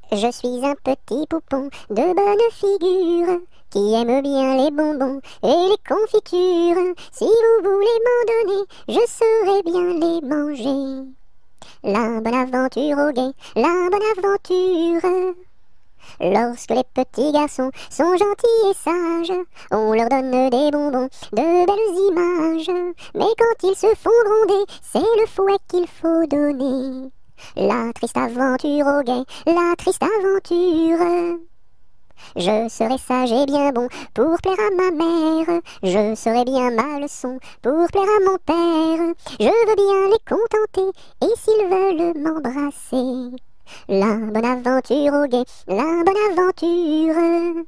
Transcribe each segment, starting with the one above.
Je suis un petit poupon de bonne figure qui aime bien les bonbons et les confitures. Si vous voulez m'en donner, je saurai bien les manger. La bonne aventure au guet, la bonne aventure. Lorsque les petits garçons sont gentils et sages, on leur donne des bonbons, de belles images. Mais quand ils se font gronder, c'est le fouet qu'il faut donner. La triste aventure au guet, la triste aventure. Je serai sage et bien bon pour plaire à ma mère. Je serai bien ma leçon pour plaire à mon père. Je veux bien les contenter et s'ils veulent m'embrasser. La bonne aventure au guet, la bonne aventure.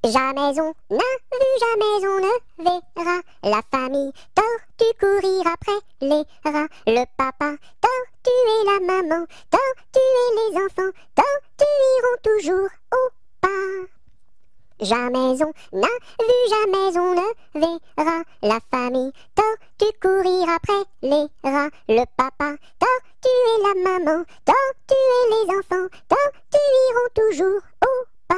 Jamais on n'a vu, jamais on ne verra la famille tortue courir après les rats. Le papa tortue et la maman tortue et les enfants tortues iront toujours au pas. Jamais on n'a vu, jamais on ne verra la famille tortue courir après les rats. Le papa tortue et la maman tortue et les enfants tortues iront toujours au pas.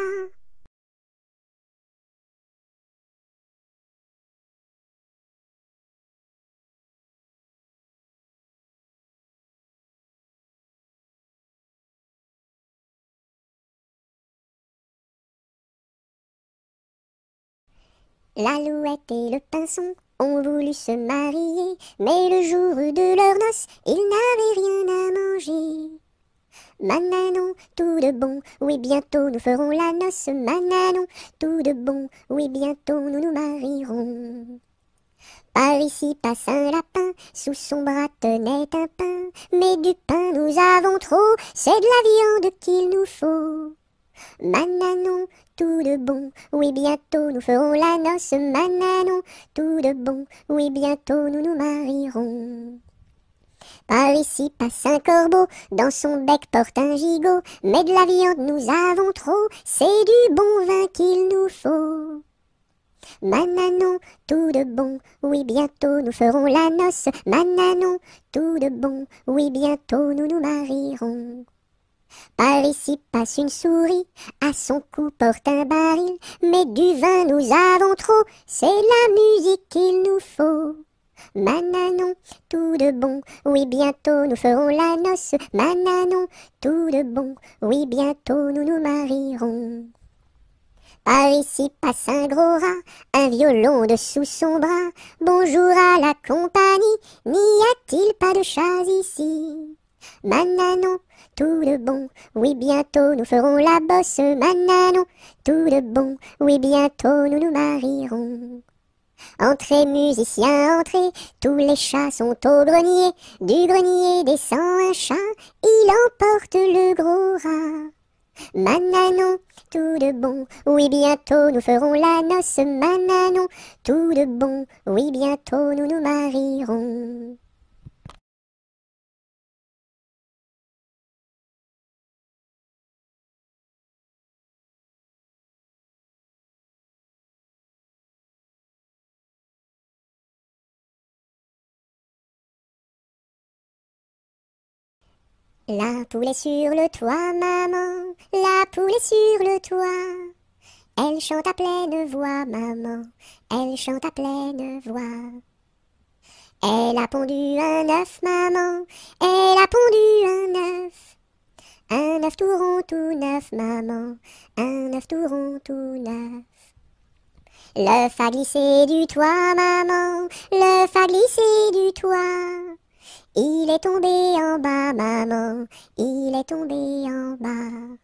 L'alouette et le pinson ont voulu se marier, mais le jour de leurs noces, ils n'avaient rien à manger. Mananon, tout de bon, oui bientôt nous ferons la noce. Mananon, tout de bon, oui bientôt nous nous marierons. Par ici passe un lapin, sous son bras tenait un pain. Mais du pain nous avons trop, c'est de la viande qu'il nous faut. Mananon, tout de bon, oui bientôt nous ferons la noce. Mananon, tout de bon, oui bientôt nous nous marierons. Par ici passe un corbeau, dans son bec porte un gigot. Mais de la viande nous avons trop, c'est du bon vin qu'il nous faut. Mananon, tout de bon, oui bientôt nous ferons la noce. Mananon, tout de bon, oui bientôt nous nous marierons. Par ici passe une souris, à son cou porte un baril. Mais du vin nous avons trop, c'est la musique qu'il nous faut. Mananon, tout de bon, oui bientôt nous ferons la noce. Mananon, tout de bon, oui bientôt nous nous marierons. Par ici passe un gros rat, un violon dessous son bras. Bonjour à la compagnie, n'y a-t-il pas de chats ici? Mananon, tout de bon, oui bientôt nous ferons la bosse. Mananon, tout de bon, oui bientôt nous nous marierons. Entrez musiciens, entrez, tous les chats sont au grenier. Du grenier descend un chat, il emporte le gros rat. Mananon, tout de bon, oui bientôt nous ferons la noce. Mananon, tout de bon, oui bientôt nous nous marierons. La poule est sur le toit, maman, la poule est sur le toit. Elle chante à pleine voix, maman, elle chante à pleine voix. Elle a pondu un œuf, maman, elle a pondu un œuf. Un œuf tout rond, tout neuf, maman, un œuf tout rond, tout neuf. L'œuf a glissé du toit, maman, l'œuf a glissé du toit. Il est tombé en bas, maman, il est tombé en bas.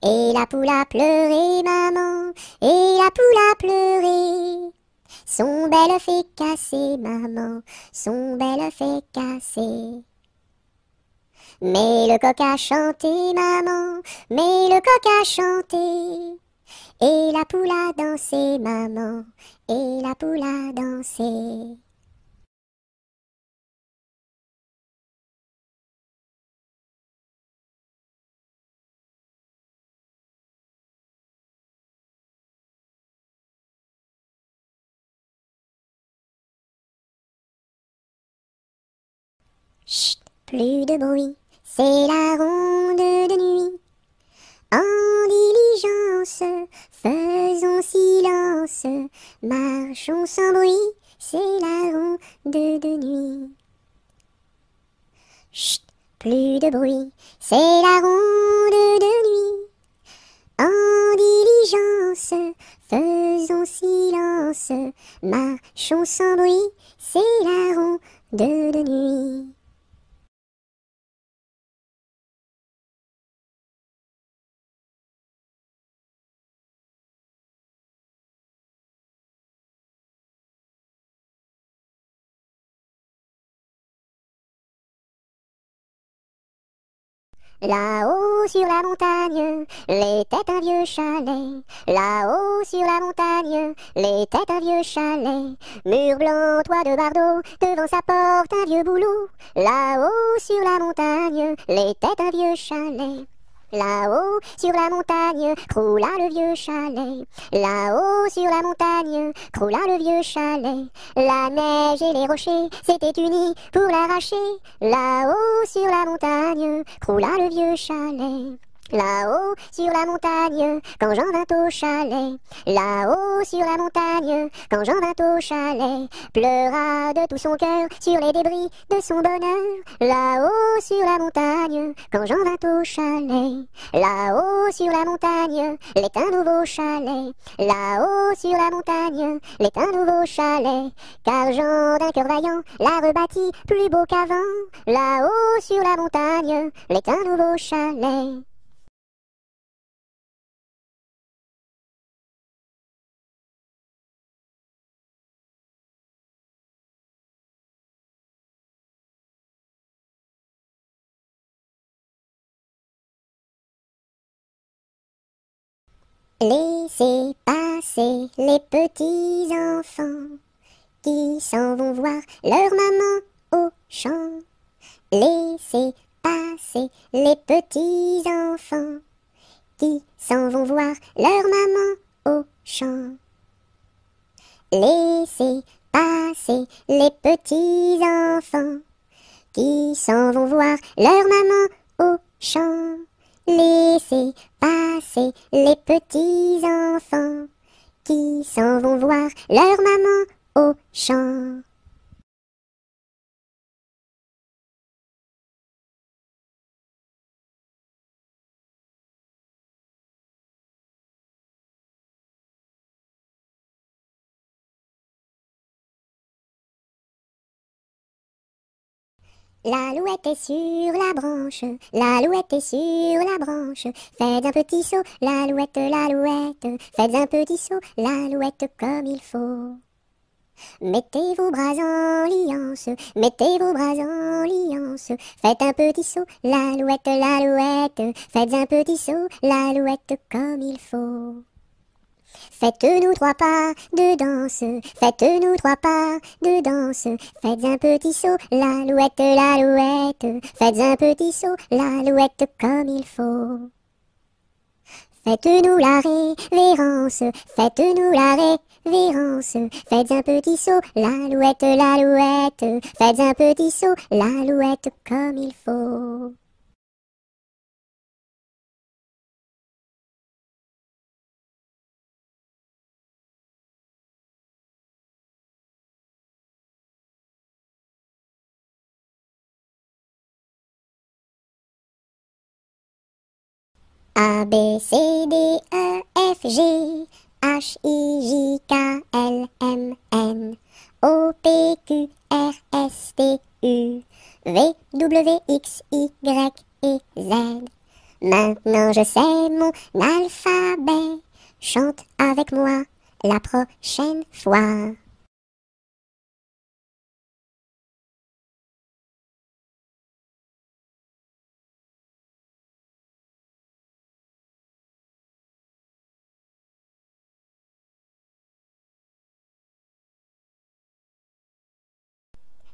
Et la poule a pleuré, maman, et la poule a pleuré. Son bel œuf est cassé, maman, son bel œuf est cassé. Mais le coq a chanté, maman, mais le coq a chanté. Et la poule a dansé, maman, et la poule a dansé. plus de bruit, c'est la ronde de nuit. En diligence, faisons silence, marchons sans bruit, c'est la ronde de nuit. Chut, plus de bruit, c'est la ronde de nuit. En diligence, faisons silence, marchons sans bruit, c'est la ronde de nuit. Là-haut sur la montagne, l'était un vieux chalet. Là-haut sur la montagne, l'était un vieux chalet. Mur blanc, toit de bardeaux, devant sa porte un vieux bouleau. Là-haut sur la montagne, l'était un vieux chalet. Là-haut sur la montagne, croula le vieux chalet. Là-haut sur la montagne, croula le vieux chalet. La neige et les rochers s'étaient unis pour l'arracher. Là-haut sur la montagne, croula le vieux chalet. Là-haut sur la montagne, quand Jean vint au chalet. Là-haut sur la montagne, quand Jean vint au chalet, pleura de tout son cœur sur les débris de son bonheur. Là-haut sur la montagne, quand Jean vint au chalet. Là-haut sur la montagne, l'est un nouveau chalet. Là-haut sur la montagne, l'est un nouveau chalet. Car Jean d'un cœur vaillant l'a rebâti plus beau qu'avant. Là-haut sur la montagne, l'est un nouveau chalet. Laissez passer les petits enfants qui s'en vont voir leur maman au champ. Laissez passer les petits enfants qui s'en vont voir leur maman au champ. Laissez passer les petits enfants qui s'en vont voir leur maman au champ. Laissez passer les petits enfants qui s'en vont voir leur maman au champ. L'alouette est sur la branche, l'alouette est sur la branche. Faites un petit saut, l'alouette, l'alouette. Faites un petit saut, l'alouette comme il faut. Mettez vos bras en liance, mettez vos bras en liance. Faites un petit saut, l'alouette, l'alouette. Faites un petit saut, l'alouette comme il faut. Faites-nous 3 pas de danse, faites-nous 3 pas de danse. Faites un petit saut, l'alouette, l'alouette. Faites un petit saut, l'alouette comme il faut. Faites-nous la révérence, faites-nous la révérence. Faites un petit saut, l'alouette, l'alouette. Faites un petit saut, l'alouette comme il faut. A, B, C, D, E, F, G, H, I, J, K, L, M, N, O, P, Q, R, S, T, U, V, W, X, Y et Z. Maintenant je sais mon alphabet, chante avec moi la prochaine fois.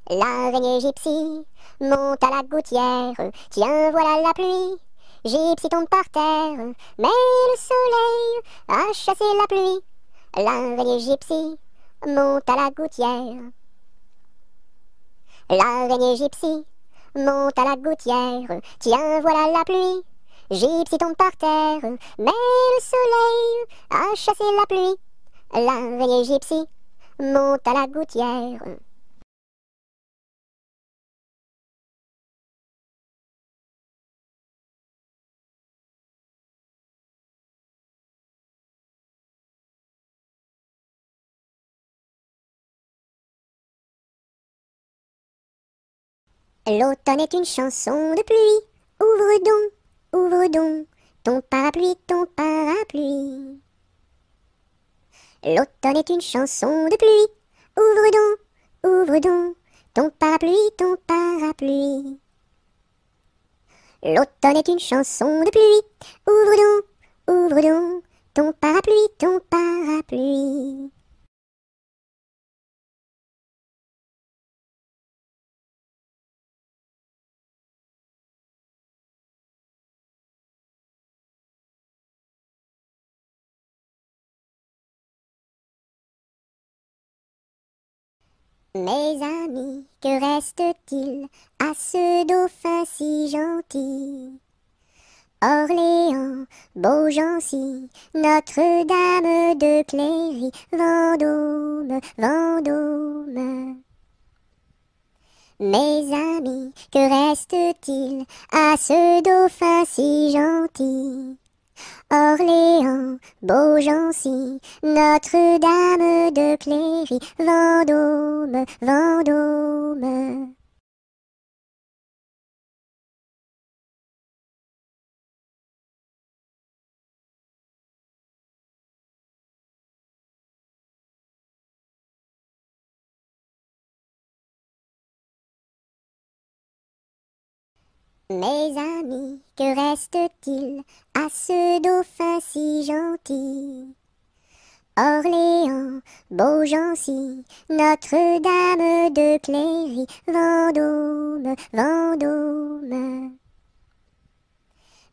L'araignée gypsy monte à la gouttière, tiens voilà la pluie. Gypsy tombe par terre, mais le soleil a chassé la pluie. L'araignée gypsy monte à la gouttière. L'araignée gypsy monte à la gouttière, tiens voilà la pluie. Gypsy tombe par terre, mais le soleil a chassé la pluie. L'araignée Gypsy monte à la gouttière. L'automne est une chanson de pluie. Ouvre donc, ton parapluie, ton parapluie. L'automne est une chanson de pluie. Ouvre donc, ton parapluie, ton parapluie. L'automne est une chanson de pluie. Ouvre donc, ton parapluie, ton parapluie. Mes amis, que reste-t-il à ce dauphin si gentil? Orléans, Beaugency, Notre-Dame de Cléry, Vendôme, Vendôme. Mes amis, que reste-t-il à ce dauphin si gentil? Orléans, Beaugency, Notre-Dame de Cléry, Vendôme, Vendôme. Mes amis, que reste-t-il à ce dauphin si gentil? Orléans, Beaugency, Notre-Dame de Cléry, Vendôme, Vendôme.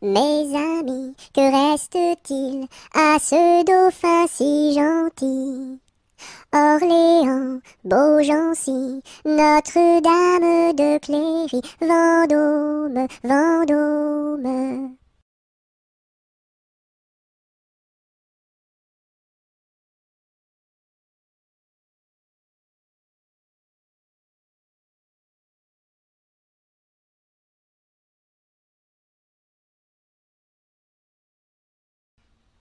Mes amis, que reste-t-il à ce dauphin si gentil? Orléans, Beaugency, Notre-Dame de Cléry, Vendôme, Vendôme.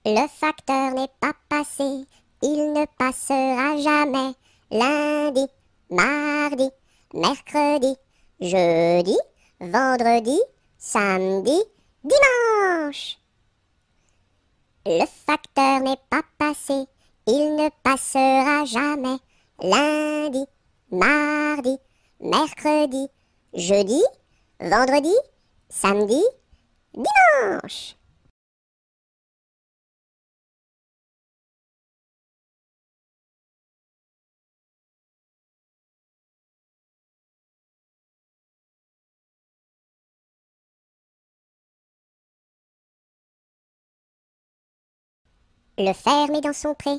Le facteur n'est pas passé, il ne passera jamais. Lundi, mardi, mercredi, jeudi, vendredi, samedi, dimanche. Le facteur n'est pas passé, il ne passera jamais. Lundi, mardi, mercredi, jeudi, vendredi, samedi, dimanche. Le fermier dans son pré,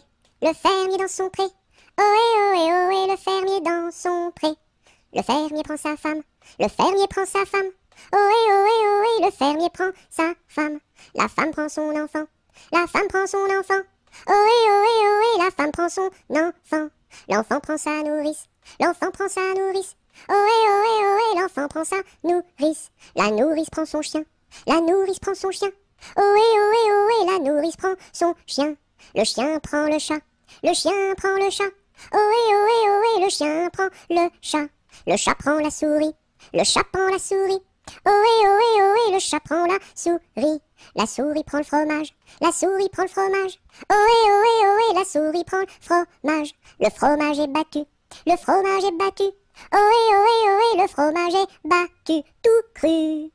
le fermier dans son pré. Ohé, ohé, ohé, le fermier dans son pré. Le fermier prend sa femme, le fermier prend sa femme. Ohé, ohé, ohé, le fermier prend sa femme. La femme prend son enfant, la femme prend son enfant. Ohé, ohé, ohé, la femme prend son enfant. L'enfant prend sa nourrice, l'enfant prend sa nourrice. Ohé, ohé, ohé, l'enfant prend sa nourrice. La nourrice prend son chien, la nourrice prend son chien. Ohé, ohé, ohé, la nourrice prend son chien. Le chien prend le chat, le chien prend le chat. Ohé, ohé, ohé, le chien prend le chat. Le chat prend la souris, le chat prend la souris. Ohé, ohé, ohé, le chat prend la souris. La souris prend le fromage, la souris prend le fromage. Ohé, ohé, ohé, la souris prend le fromage. Le fromage est battu, le fromage est battu. Ohé, ohé, ohé, le fromage est battu, tout cru.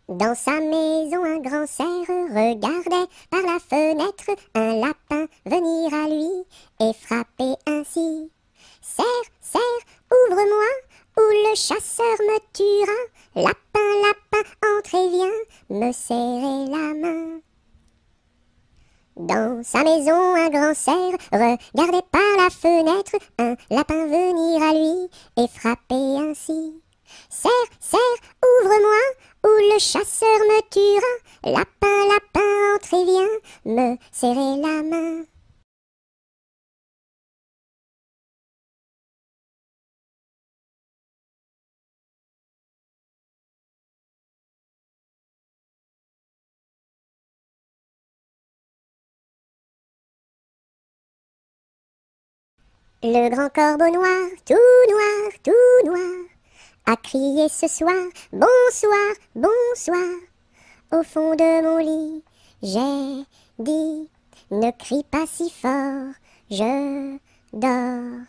Dans sa maison, un grand cerf regardait par la fenêtre un lapin venir à lui et frapper ainsi. Cerf, cerf, où ouvre-moi, ou le chasseur me tuera. Lapin, lapin, entre et viens me serrer la main. Dans sa maison, un grand cerf regardait par la fenêtre un lapin venir à lui et frapper ainsi. Cerf, cerf, ouvre-moi, ou le chasseur me tuera. Lapin, lapin, entre et viens me serrer la main. Le grand corbeau noir, tout noir, a crié ce soir, bonsoir, bonsoir. Au fond de mon lit, j'ai dit, ne crie pas si fort, je dors.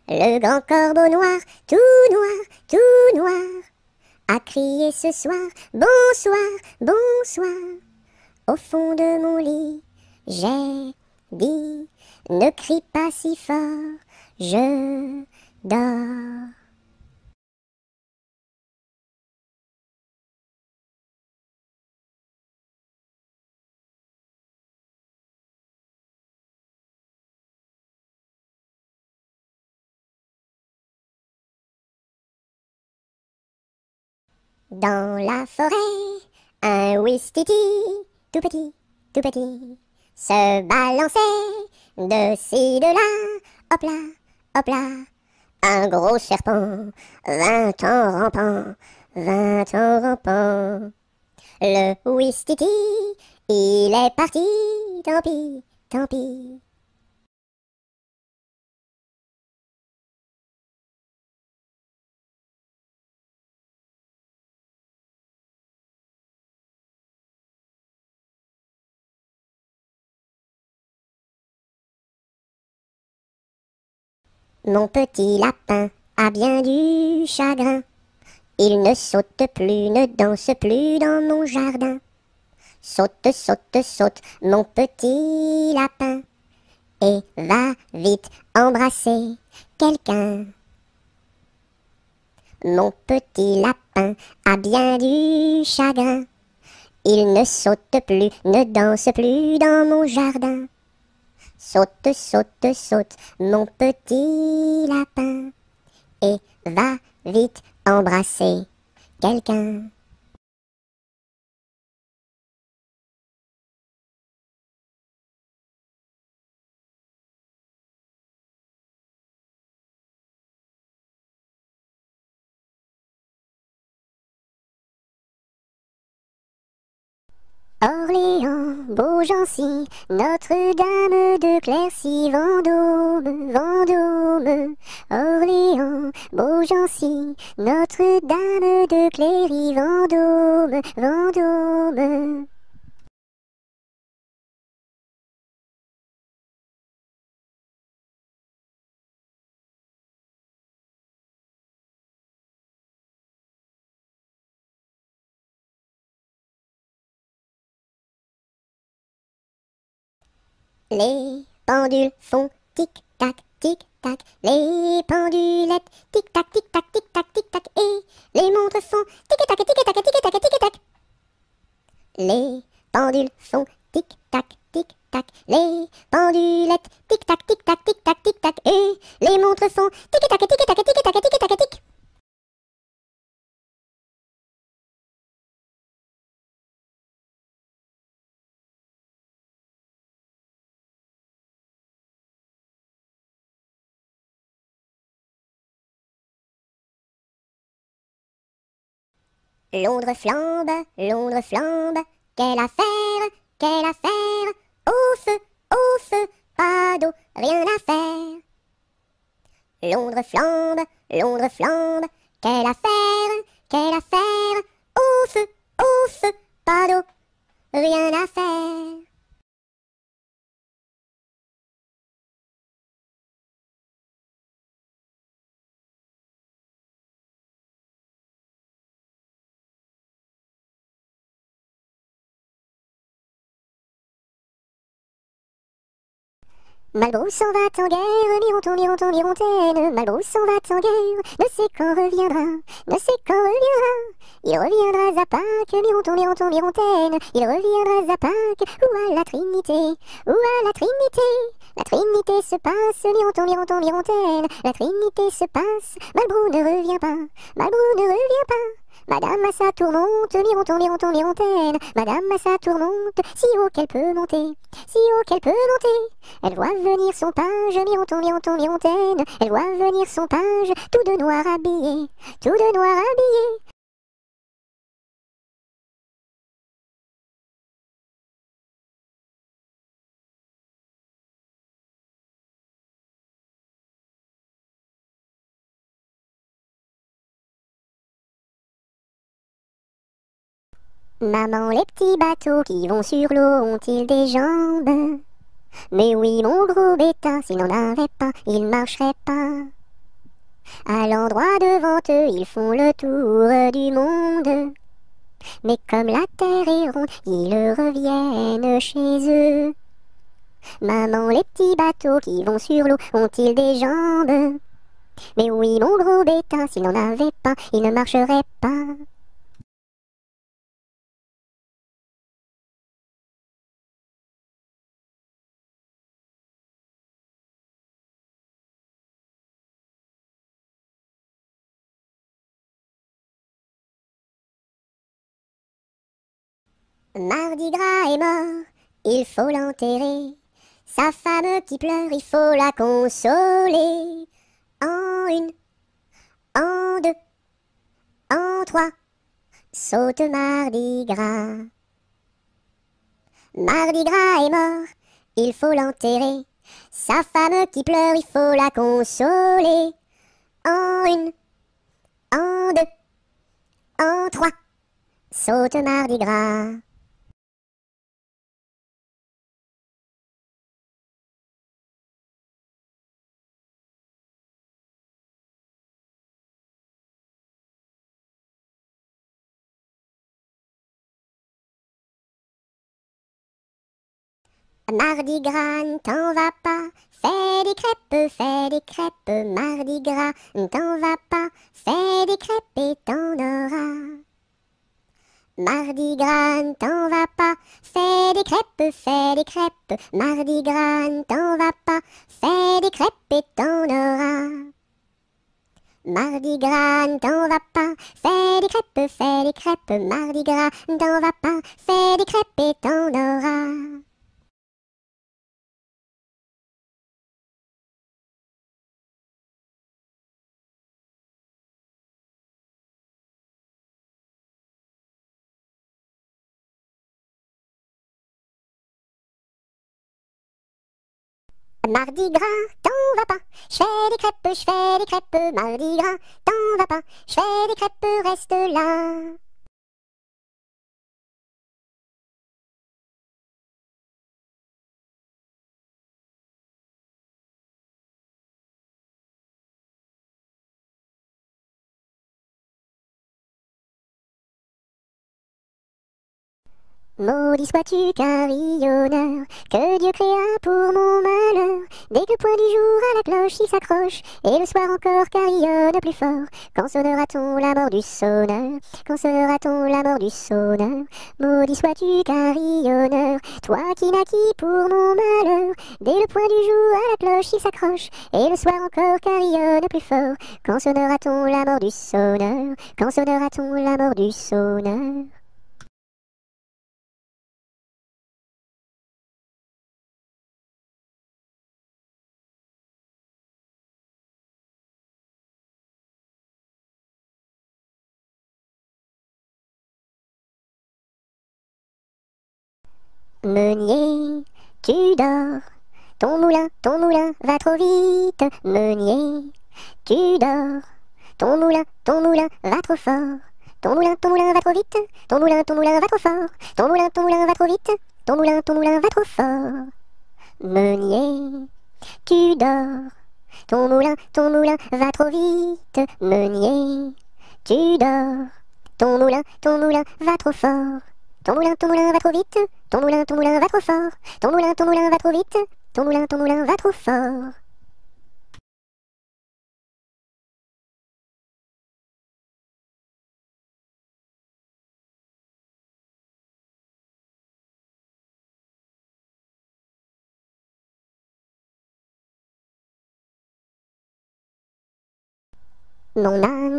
Le grand corbeau noir, tout noir, a crié ce soir, bonsoir, bonsoir. Au fond de mon lit, j'ai dit, ne crie pas si fort, je dors. Dans la forêt, un ouistiti, tout petit, se balançait de ci, de là, hop là. Un gros serpent vint en rampant, vint en rampant. Le ouistiti, il est parti, tant pis, tant pis. Mon petit lapin a bien du chagrin. Il ne saute plus, ne danse plus dans mon jardin. Saute, saute, saute, mon petit lapin, et va vite embrasser quelqu'un. Mon petit lapin a bien du chagrin. Il ne saute plus, ne danse plus dans mon jardin. Saute, saute, saute, mon petit lapin, et va vite embrasser quelqu'un. Orléans, Beaugency, Notre-Dame de Clercy, Vendôme, Vendôme. Orléans, Beaugency, Notre-Dame de Cléry, Vendôme, Vendôme. Les pendules font tic-tac, tic-tac, les pendulettes tic-tac, tic-tac, tic-tac, tic-tac, et les montres font tic-tac, tic-tac, tic-tac, tic-tac. Les pendules font tic-tac, tic-tac, les pendulettes tic-tac, tic-tac, tic-tac, tic-tac, et les montres font tic-tac, tic-tac, tic-tac, tic-tac, tic. Londres flambe, quelle affaire, au feu, pas d'eau, rien à faire. Londres flambe, quelle affaire, au feu, pas d'eau, rien à faire. Malbrou s'en va en guerre, mironton, mironton, mirontaine. Malbrou s'en va en guerre, ne sait quand reviendra, ne sait quand reviendra. Il reviendra à Pâques, mironton, mironton, mirontaine. Il reviendra à Pâques, ou à la Trinité, ou à la Trinité. La Trinité se passe, mironton, mironton, mirontaine. La Trinité se passe, Malbrou ne revient pas, Malbrou ne revient pas. Madame à sa tourmente, mironton, mironton, mirontaine. Madame à sa tourmente, si haut qu'elle peut monter, si haut qu'elle peut monter. Elle voit venir son page, mironton, mironton, mirontaine. Elle voit venir son page, tout de noir habillé, tout de noir habillé. Maman, les petits bateaux qui vont sur l'eau ont-ils des jambes? Mais oui, mon gros bêta, s'il n'en avait pas, il marcherait pas. À l'endroit devant eux, ils font le tour du monde. Mais comme la terre est ronde, ils reviennent chez eux. Maman, les petits bateaux qui vont sur l'eau ont-ils des jambes? Mais oui, mon gros bêta, s'il n'en avait pas, il ne marcherait pas. Mardi Gras est mort, il faut l'enterrer. Sa femme qui pleure, il faut la consoler. En une, en deux, en trois, saute Mardi Gras. Mardi Gras est mort, il faut l'enterrer. Sa femme qui pleure, il faut la consoler. En une, en deux, en trois, saute Mardi Gras. Mardi Gras, ne t'en va pas, fais des crêpes, Mardi Gras, ne t'en va pas, fais des crêpes et t'en auras. Mardi Gras, ne t'en va pas, fais des crêpes, Mardi Gras, ne t'en va pas, fais des crêpes et t'en auras. Mardi Gras, ne t'en va pas, fais des crêpes, Mardi Gras, ne t'en va pas, fais des crêpes et t'en auras. Mardi Gras, t'en va pas, je fais des crêpes, Mardi Gras, t'en va pas, je fais des crêpes, reste là. Maudit sois-tu carillonneur, que Dieu créa pour mon malheur. Dès que le point du jour à la cloche il s'accroche, et le soir encore carillonne plus fort. Quand sonnera-t-on la mort du sonneur? Quand sonnera-t-on la mort du sonneur? Maudit sois-tu carillonneur, toi qui naquis pour mon malheur. Dès le point du jour à la cloche il s'accroche, et le soir encore carillonne plus fort. Quand sonnera-t-on la mort du sonneur? Quand sonnera-t-on la mort du sonneur? Meunier, tu dors, ton moulin va trop vite. Meunier, tu dors, ton moulin va trop fort. Ton moulin va trop vite. Ton moulin va trop fort. Ton moulin va trop vite. Ton moulin va trop fort. Meunier, tu dors, ton moulin va trop vite. Meunier, tu dors, ton moulin va trop fort. Ton moulin va trop vite. Ton moulin va trop fort. Ton moulin va trop vite. ton moulin va trop fort. Mon âne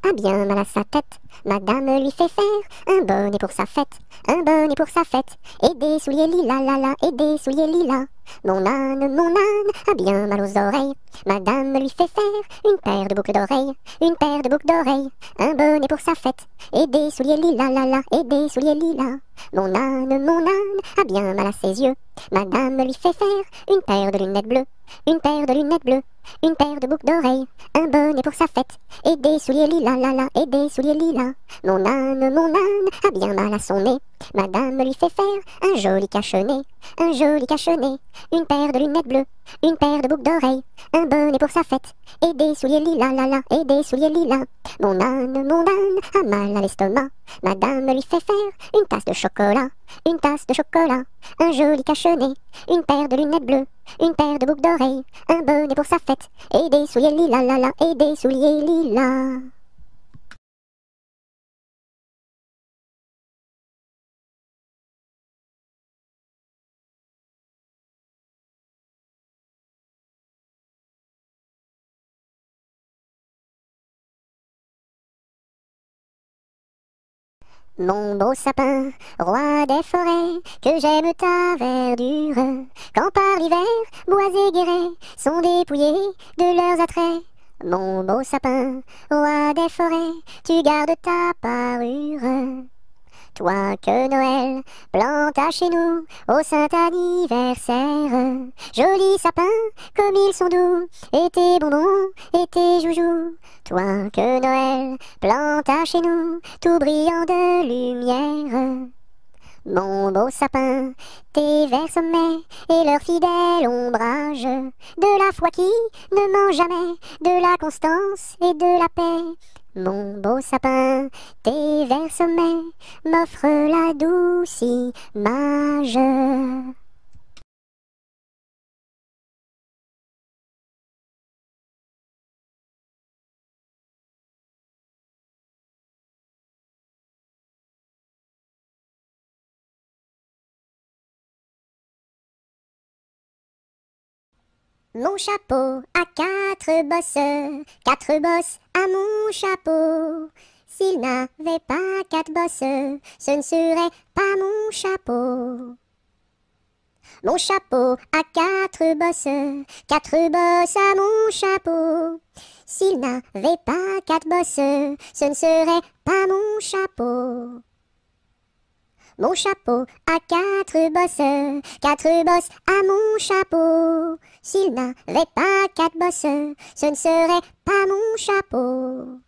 a bien mal à sa tête. Madame lui fait faire un bonnet pour sa fête, un bonnet pour sa fête, et des souliers lilas, la la, et des souliers lilas. Mon âne a bien mal aux oreilles. Madame lui fait faire une paire de boucles d'oreilles, une paire de boucles d'oreilles, un bonnet pour sa fête, et des souliers lilas, la la, et des souliers lilas. Mon âne a bien mal à ses yeux. Madame lui fait faire une paire de lunettes bleues, une paire de lunettes bleues, une paire de boucles d'oreilles, un bonnet pour sa fête, et des souliers lilas, la la, et des souliers lilas. Mon âne a bien mal à son nez. Madame lui fait faire un joli cache-nez, un joli cache-nez, une paire de lunettes bleues, une paire de boucles d'oreilles, un bonnet pour sa fête, et des souliers lilas, la la, et des souliers lilas. Mon âne a mal à l'estomac. Madame lui fait faire une tasse de chocolat, une tasse de chocolat, un joli cache-nez, une paire de lunettes bleues, une paire de boucles d'oreilles, un bonnet pour sa fête, et des souliers lilas, la la, et des souliers lilas. Mon beau sapin, roi des forêts, que j'aime ta verdure, quand par l'hiver, bois et guérets sont dépouillés de leurs attraits. Mon beau sapin, roi des forêts, tu gardes ta parure. Toi que Noël planta chez nous au saint anniversaire. Joli sapin, comme ils sont doux, et tes bonbons, et tes joujoux. Toi que Noël planta chez nous, tout brillant de lumière. Mon beau sapin, tes verts sommets et leur fidèle ombrage, de la foi qui ne ment jamais, de la constance et de la paix. Mon beau sapin, tes verts sommets m'offrent la douce image. Mon chapeau a quatre bosses à mon chapeau. S'il n'avait pas quatre bosses, ce ne serait pas mon chapeau. Mon chapeau a quatre bosses à mon chapeau. S'il n'avait pas quatre bosses, ce ne serait pas mon chapeau. Mon chapeau a quatre bosses à mon chapeau. S'il n'avait pas quatre bosses, ce ne serait pas mon chapeau.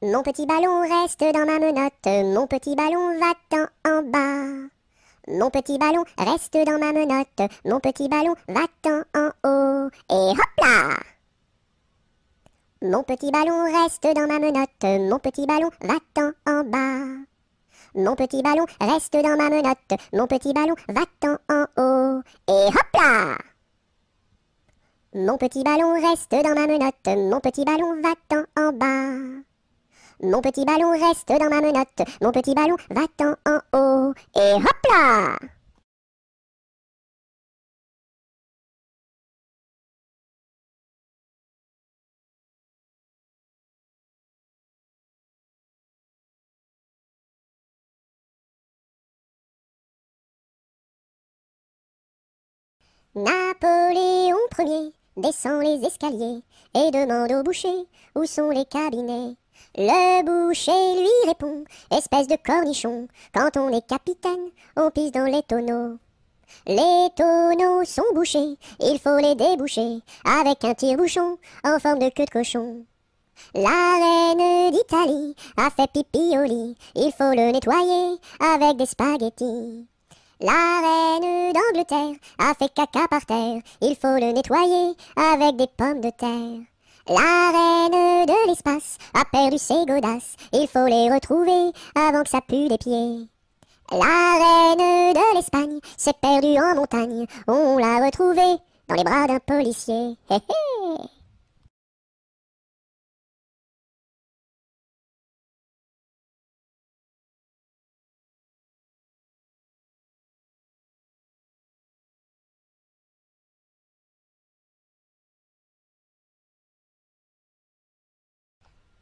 Mon petit ballon reste dans ma menotte, mon petit ballon va-t'en en bas. Mon petit ballon reste dans ma menotte, mon petit ballon va-t'en en haut. Et hop là! Mon petit ballon reste dans ma menotte, mon petit ballon va-t'en en bas. Mon petit ballon reste dans ma menotte, mon petit ballon va-t'en en haut. Et hop là! Mon petit ballon reste dans ma menotte, mon petit ballon va-t'en en bas. Mon petit ballon reste dans ma menotte, mon petit ballon va-t'en en haut. Et hop là! Napoléon Ier descend les escaliers et demande au boucher où sont les cabinets. Le boucher lui répond, espèce de cornichon, quand on est capitaine, on pisse dans les tonneaux. Les tonneaux sont bouchés, il faut les déboucher avec un tire-bouchon en forme de queue de cochon. La reine d'Italie a fait pipi au lit, il faut le nettoyer avec des spaghettis. La reine d'Angleterre a fait caca par terre, il faut le nettoyer avec des pommes de terre. La reine de l'espace a perdu ses godasses, il faut les retrouver avant que ça pue des pieds. La reine de l'Espagne s'est perdue en montagne, on l'a retrouvée dans les bras d'un policier. Hé hé.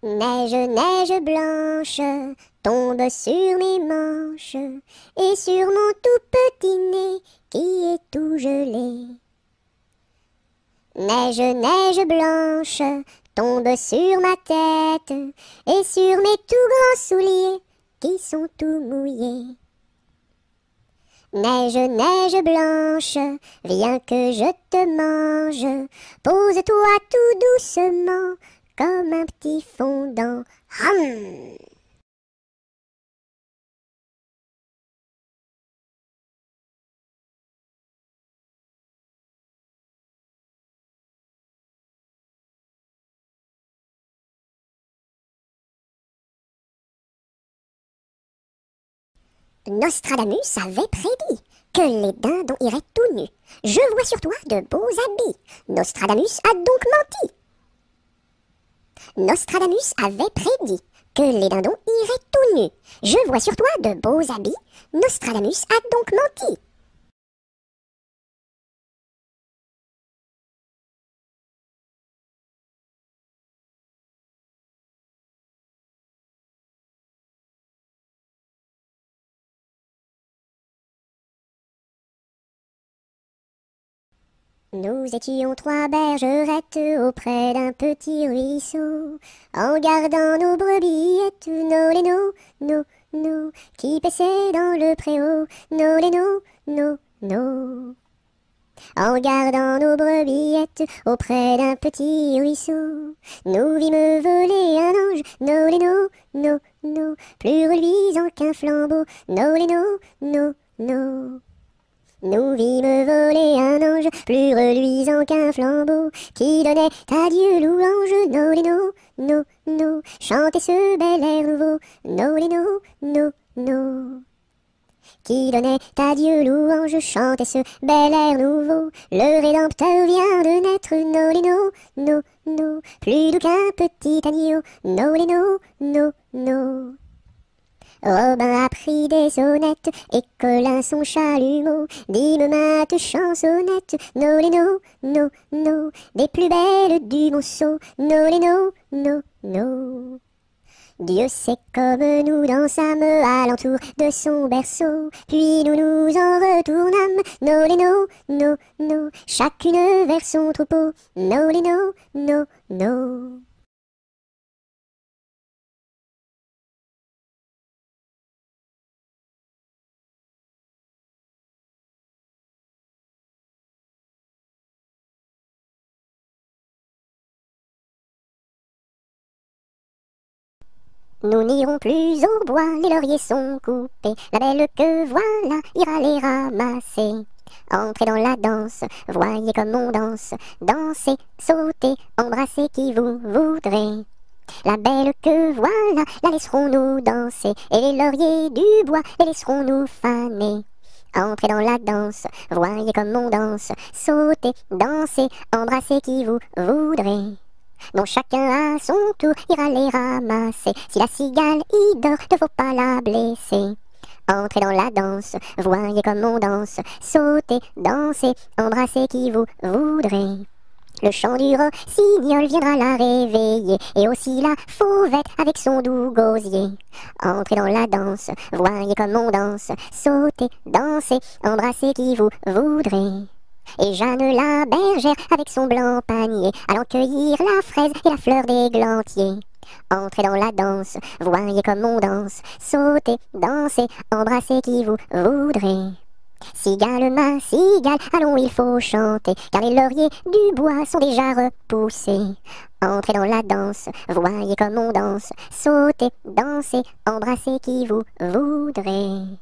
Neige, neige blanche, tombe sur mes manches et sur mon tout petit nez qui est tout gelé. Neige, neige blanche, tombe sur ma tête et sur mes tout grands souliers qui sont tout mouillés. Neige, neige blanche, viens que je te mange, pose-toi tout doucement comme un petit fondant. Hum. Nostradamus avait prédit que les dindons iraient tout nus. Je vois sur toi de beaux habits. Nostradamus a donc menti. Nostradamus avait prédit que les dindons iraient tout nus. Je vois sur toi de beaux habits. Nostradamus a donc menti. Nous étions trois bergerettes auprès d'un petit ruisseau, en gardant nos brebillettes, nos lénos, nos, qui paissaient dans le préau, nos lénos, nos. En gardant nos brebillettes auprès d'un petit ruisseau, nous vîmes voler un ange, nos lénos, nos, plus reluisant qu'un flambeau, nos lénos, nos. Nous vîmes voler un ange, plus reluisant qu'un flambeau, qui donnait à Dieu louange, nos lénos, nos, chantez ce bel air nouveau, nos lénos, nos. Qui donnait à Dieu louange, chantez ce bel air nouveau, le Rédempteur vient de naître, nos lénos, nos, plus doux qu'un petit agneau, nos lénos, nos. Robin a pris des sonnettes et Colin son chalumeau, dîme mainte chansonnette, nos lénos, nos, des plus belles du monceau, nos lénos, nos. Dieu sait comme nous dansâmes alentour de son berceau, puis nous nous en retournâmes, nos lénos, nos, chacune vers son troupeau, nos lénos, nos. Nous n'irons plus au bois, les lauriers sont coupés, la belle que voilà ira les ramasser. Entrez dans la danse, voyez comme on danse, dansez, sautez, embrassez qui vous voudrez. La belle que voilà, la laisserons-nous danser, et les lauriers du bois, les laisserons-nous faner. Entrez dans la danse, voyez comme on danse, sautez, dansez, embrassez qui vous voudrez. Dont chacun à son tour ira les ramasser. Si la cigale y dort, ne faut pas la blesser. Entrez dans la danse, voyez comme on danse, sautez, dansez, embrassez qui vous voudrez. Le chant du rossignol viendra la réveiller, et aussi la fauvette avec son doux gosier. Entrez dans la danse, voyez comme on danse, sautez, dansez, embrassez qui vous voudrez. Et Jeanne la bergère avec son blanc panier, allant cueillir la fraise et la fleur d'églantier. Entrez dans la danse, voyez comme on danse, sautez, dansez, embrassez qui vous voudrez. Cigale, ma cigale, allons il faut chanter, car les lauriers du bois sont déjà repoussés. Entrez dans la danse, voyez comme on danse, sautez, dansez, embrassez qui vous voudrez.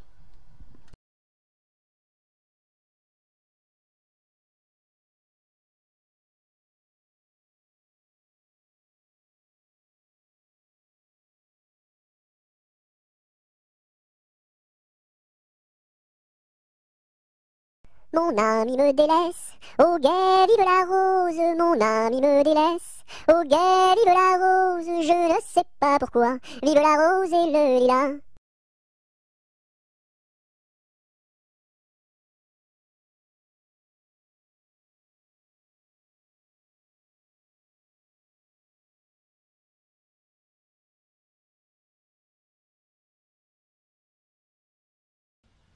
mon ami me délaisse. Au guet, vive la rose, mon ami me délaisse. Au guet, vive la rose, je ne sais pas pourquoi. Vive la rose et le lilas.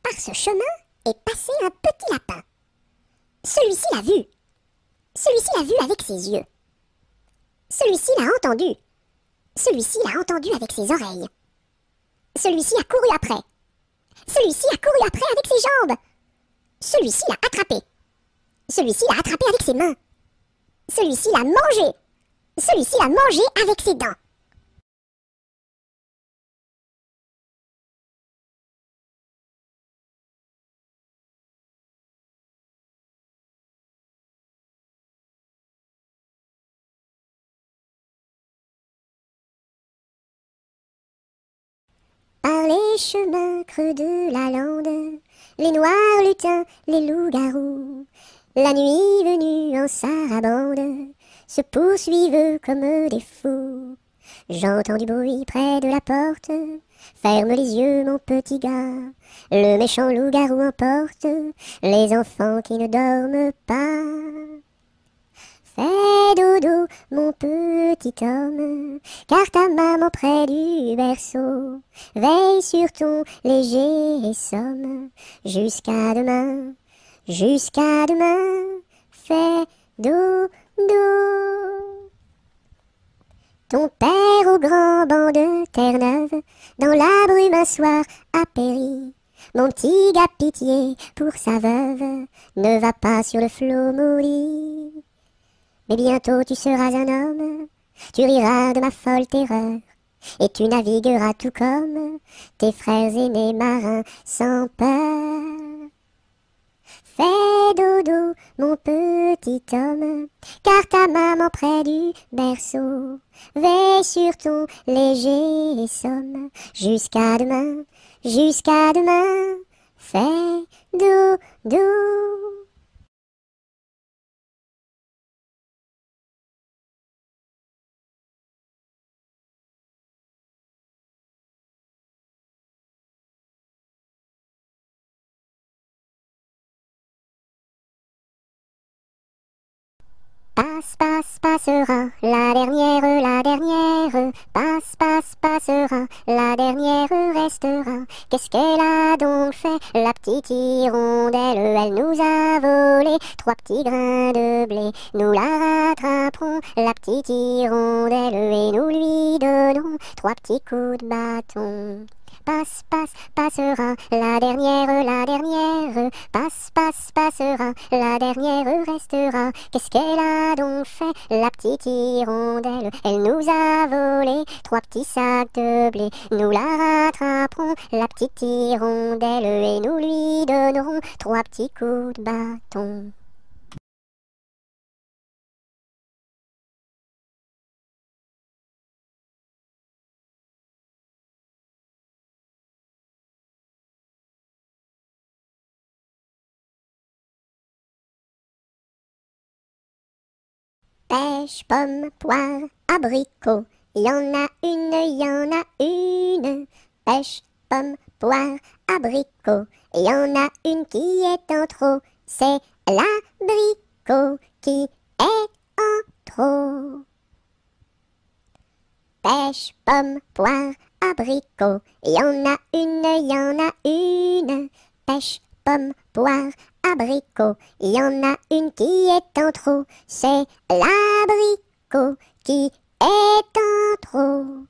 Par ce chemin est passé un petit lapin. Celui-ci l'a vu. Celui-ci l'a vu avec ses yeux. Celui-ci l'a entendu. Celui-ci l'a entendu avec ses oreilles. Celui-ci a couru après. Celui-ci a couru après avec ses jambes. Celui-ci l'a attrapé. Celui-ci l'a attrapé avec ses mains. Celui-ci l'a mangé. Celui-ci l'a mangé avec ses dents. Par les chemins creux de la lande, les noirs lutins, les loups-garous, la nuit venue en sarabande, se poursuivent comme des fous. J'entends du bruit près de la porte, ferme les yeux mon petit gars, le méchant loup-garou emporte les enfants qui ne dorment pas. Fais dodo, mon petit homme, car ta maman près du berceau veille sur ton léger somme. Jusqu'à demain, jusqu'à demain, fais dodo. Ton père au grand banc de Terre-Neuve, dans la brume un soir a péri. Mon petit gars pitié pour sa veuve, ne va pas sur le flot maudit. Mais bientôt tu seras un homme, tu riras de ma folle terreur, et tu navigueras tout comme tes frères aînés marins sans peur. Fais dodo, mon petit homme, car ta maman près du berceau veille sur ton léger somme. Jusqu'à demain, fais dodo. Passe, passe, passera, la dernière, passe, passe, passera, la dernière restera. Qu'est-ce qu'elle a donc fait, la petite hirondelle? Elle nous a volé 3 petits grains de blé. Nous la rattraperons, la petite hirondelle, et nous lui donnerons 3 petits coups de bâton. Passe, passe, passera, la dernière, passe, passe, passera, la dernière restera. Qu'est-ce qu'elle a donc fait, la petite hirondelle? Elle nous a volé 3 petits sacs de blé. Nous la rattraperons, la petite hirondelle, et nous lui donnerons 3 petits coups de bâton. Pêche, pomme, poire, abricot, y en a une, y en a une. Pêche, pomme, poire, abricot, y en a une qui est en trop. C'est l'abricot qui est en trop. Pêche, pomme, poire, abricot, y en a une, y en a une. Pêche, pomme, poire, abricot, y en a une qui est en trop. C'est l'abricot qui est en trop.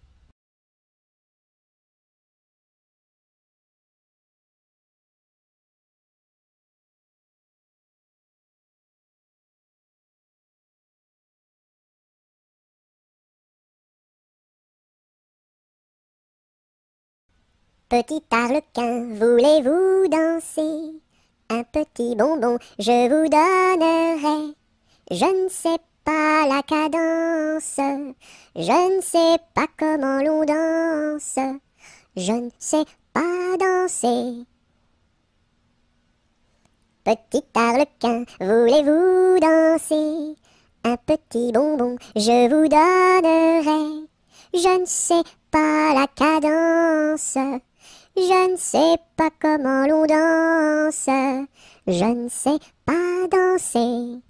Petit arlequin, voulez-vous danser? Un petit bonbon, je vous donnerai. Je ne sais pas la cadence, je ne sais pas comment l'on danse, je ne sais pas danser. Petit arlequin, voulez-vous danser? Un petit bonbon, je vous donnerai. Je ne sais pas la cadence, je ne sais pas comment l'on danse, je ne sais pas danser.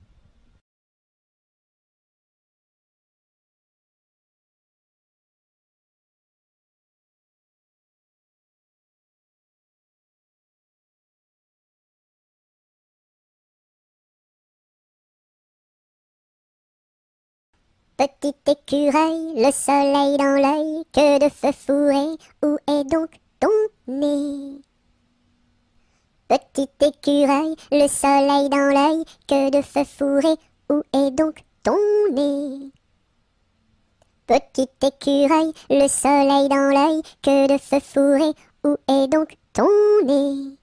Petit écureuil, le soleil dans l'œil, que de feu fourré, où est donc ton nez? Petit écureuil, le soleil dans l'œil, que de feu fourré, où est donc ton nez? Petit écureuil, le soleil dans l'œil, que de feu fourré, où est donc ton nez?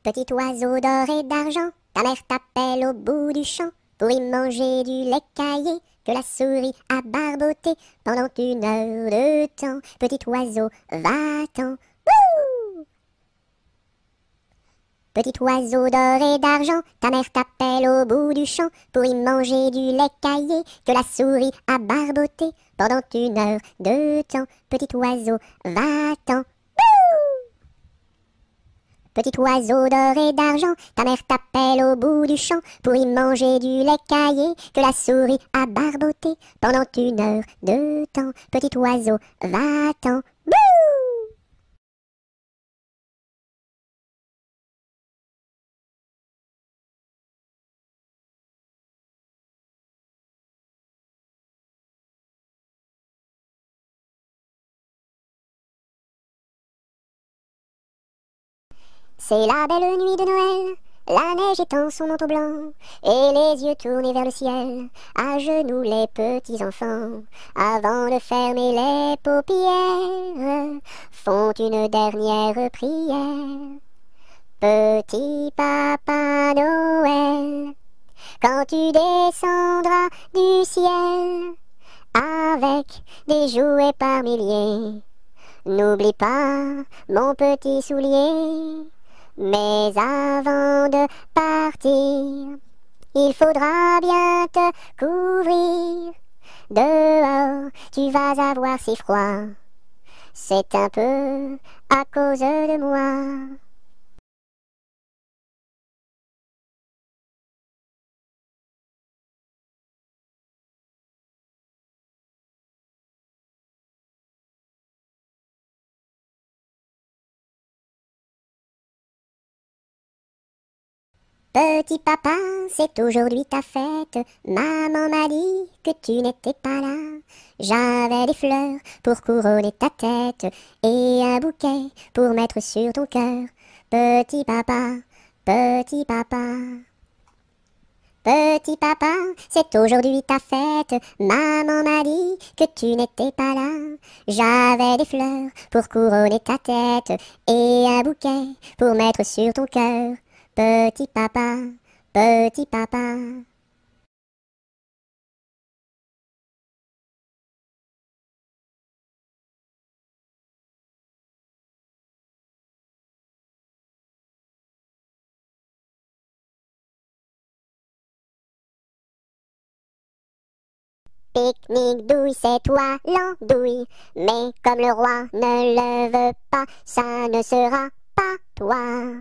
Petit oiseau d'or et d'argent, ta mère t'appelle au bout du champ pour y manger du lait caillé que la souris a barboté pendant 1 heure de temps. Petit oiseau, va-t'en. Wouh! Petit oiseau d'or et d'argent, ta mère t'appelle au bout du champ pour y manger du lait caillé que la souris a barboté pendant 1 heure de temps. Petit oiseau, va-t'en. Petit oiseau d'or et d'argent, ta mère t'appelle au bout du champ pour y manger du lait caillé que la souris a barboté pendant 1 heure de temps. Petit oiseau, va-t'en. Bouh! C'est la belle nuit de Noël, la neige étend son manteau blanc, et les yeux tournés vers le ciel, à genoux les petits enfants, avant de fermer les paupières, font une dernière prière. Petit Papa Noël, quand tu descendras du ciel, avec des jouets par milliers, n'oublie pas mon petit soulier. Mais avant de partir, il faudra bien te couvrir. Dehors, tu vas avoir si froid. C'est un peu à cause de moi. Petit papa, c'est aujourd'hui ta fête. Maman m'a dit que tu n'étais pas là. J'avais des fleurs pour couronner ta tête et un bouquet pour mettre sur ton cœur. Petit papa, petit papa. Petit papa, c'est aujourd'hui ta fête. Maman m'a dit que tu n'étais pas là. J'avais des fleurs pour couronner ta tête et un bouquet pour mettre sur ton cœur. Petit papa, petit papa. Pique-nique douille, c'est toi l'andouille, mais comme le roi ne le veut pas, ça ne sera pas toi.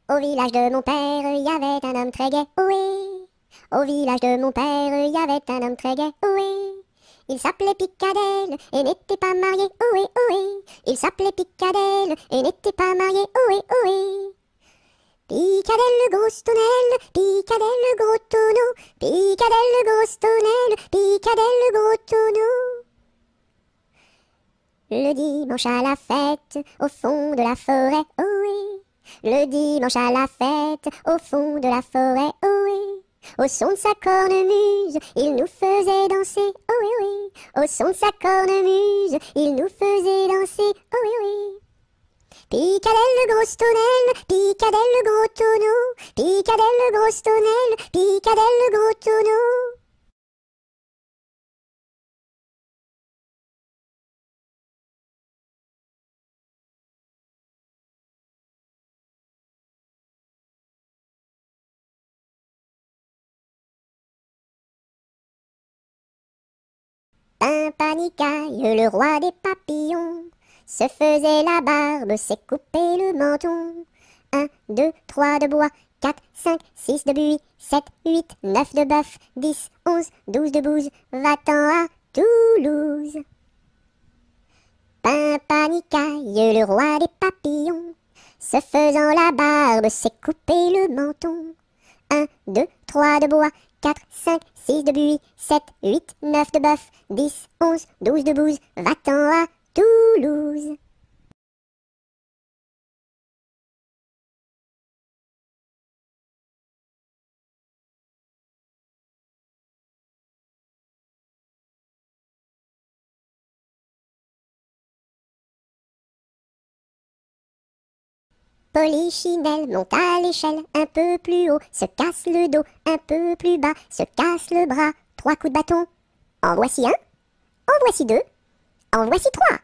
Au village de mon père, il y avait un homme très gai, oui. Au village de mon père, il y avait un homme très gai, oui. Il s'appelait Picadelle et n'était pas marié, oui, oui. Il s'appelait Picadelle et n'était pas marié, oui, oui. Picadelle le gros tonnelle, Picadelle le gros tonneau, Picadelle le gros tonnelle, Picadelle le gros tonneau. Le dimanche à la fête, au fond de la forêt, ohé. Le dimanche à la fête, au fond de la forêt, ohé. Au son de sa cornemuse, il nous faisait danser, ohé, ohé. Au son de sa cornemuse, il nous faisait danser, ohé, ohé. Picadelle le gros tonnelle, Picadelle le gros tonneau, Picadelle le gros tonnelle, Picadelle le gros tonneau. Panicaille, le roi des papillons, se faisait la barbe, s'est coupé le menton. 1, 2, 3 de bois, 4, 5, 6 de buis, 7, 8, 9 de bœuf, 10, 11, 12 de bouse, va-t'en à Toulouse. Panicaille, le roi des papillons, se faisant la barbe, s'est coupé le menton. 1, 2, 3 de bois, 4, 5, 6 de buis, 7, 8, 9 de bœuf, 10, 11, 12 de bouse, va-t'en à Toulouse. Polichinelle monte à l'échelle, un peu plus haut, se casse le dos, un peu plus bas, se casse le bras, 3 coups de bâton. En voici un, en voici deux, en voici trois.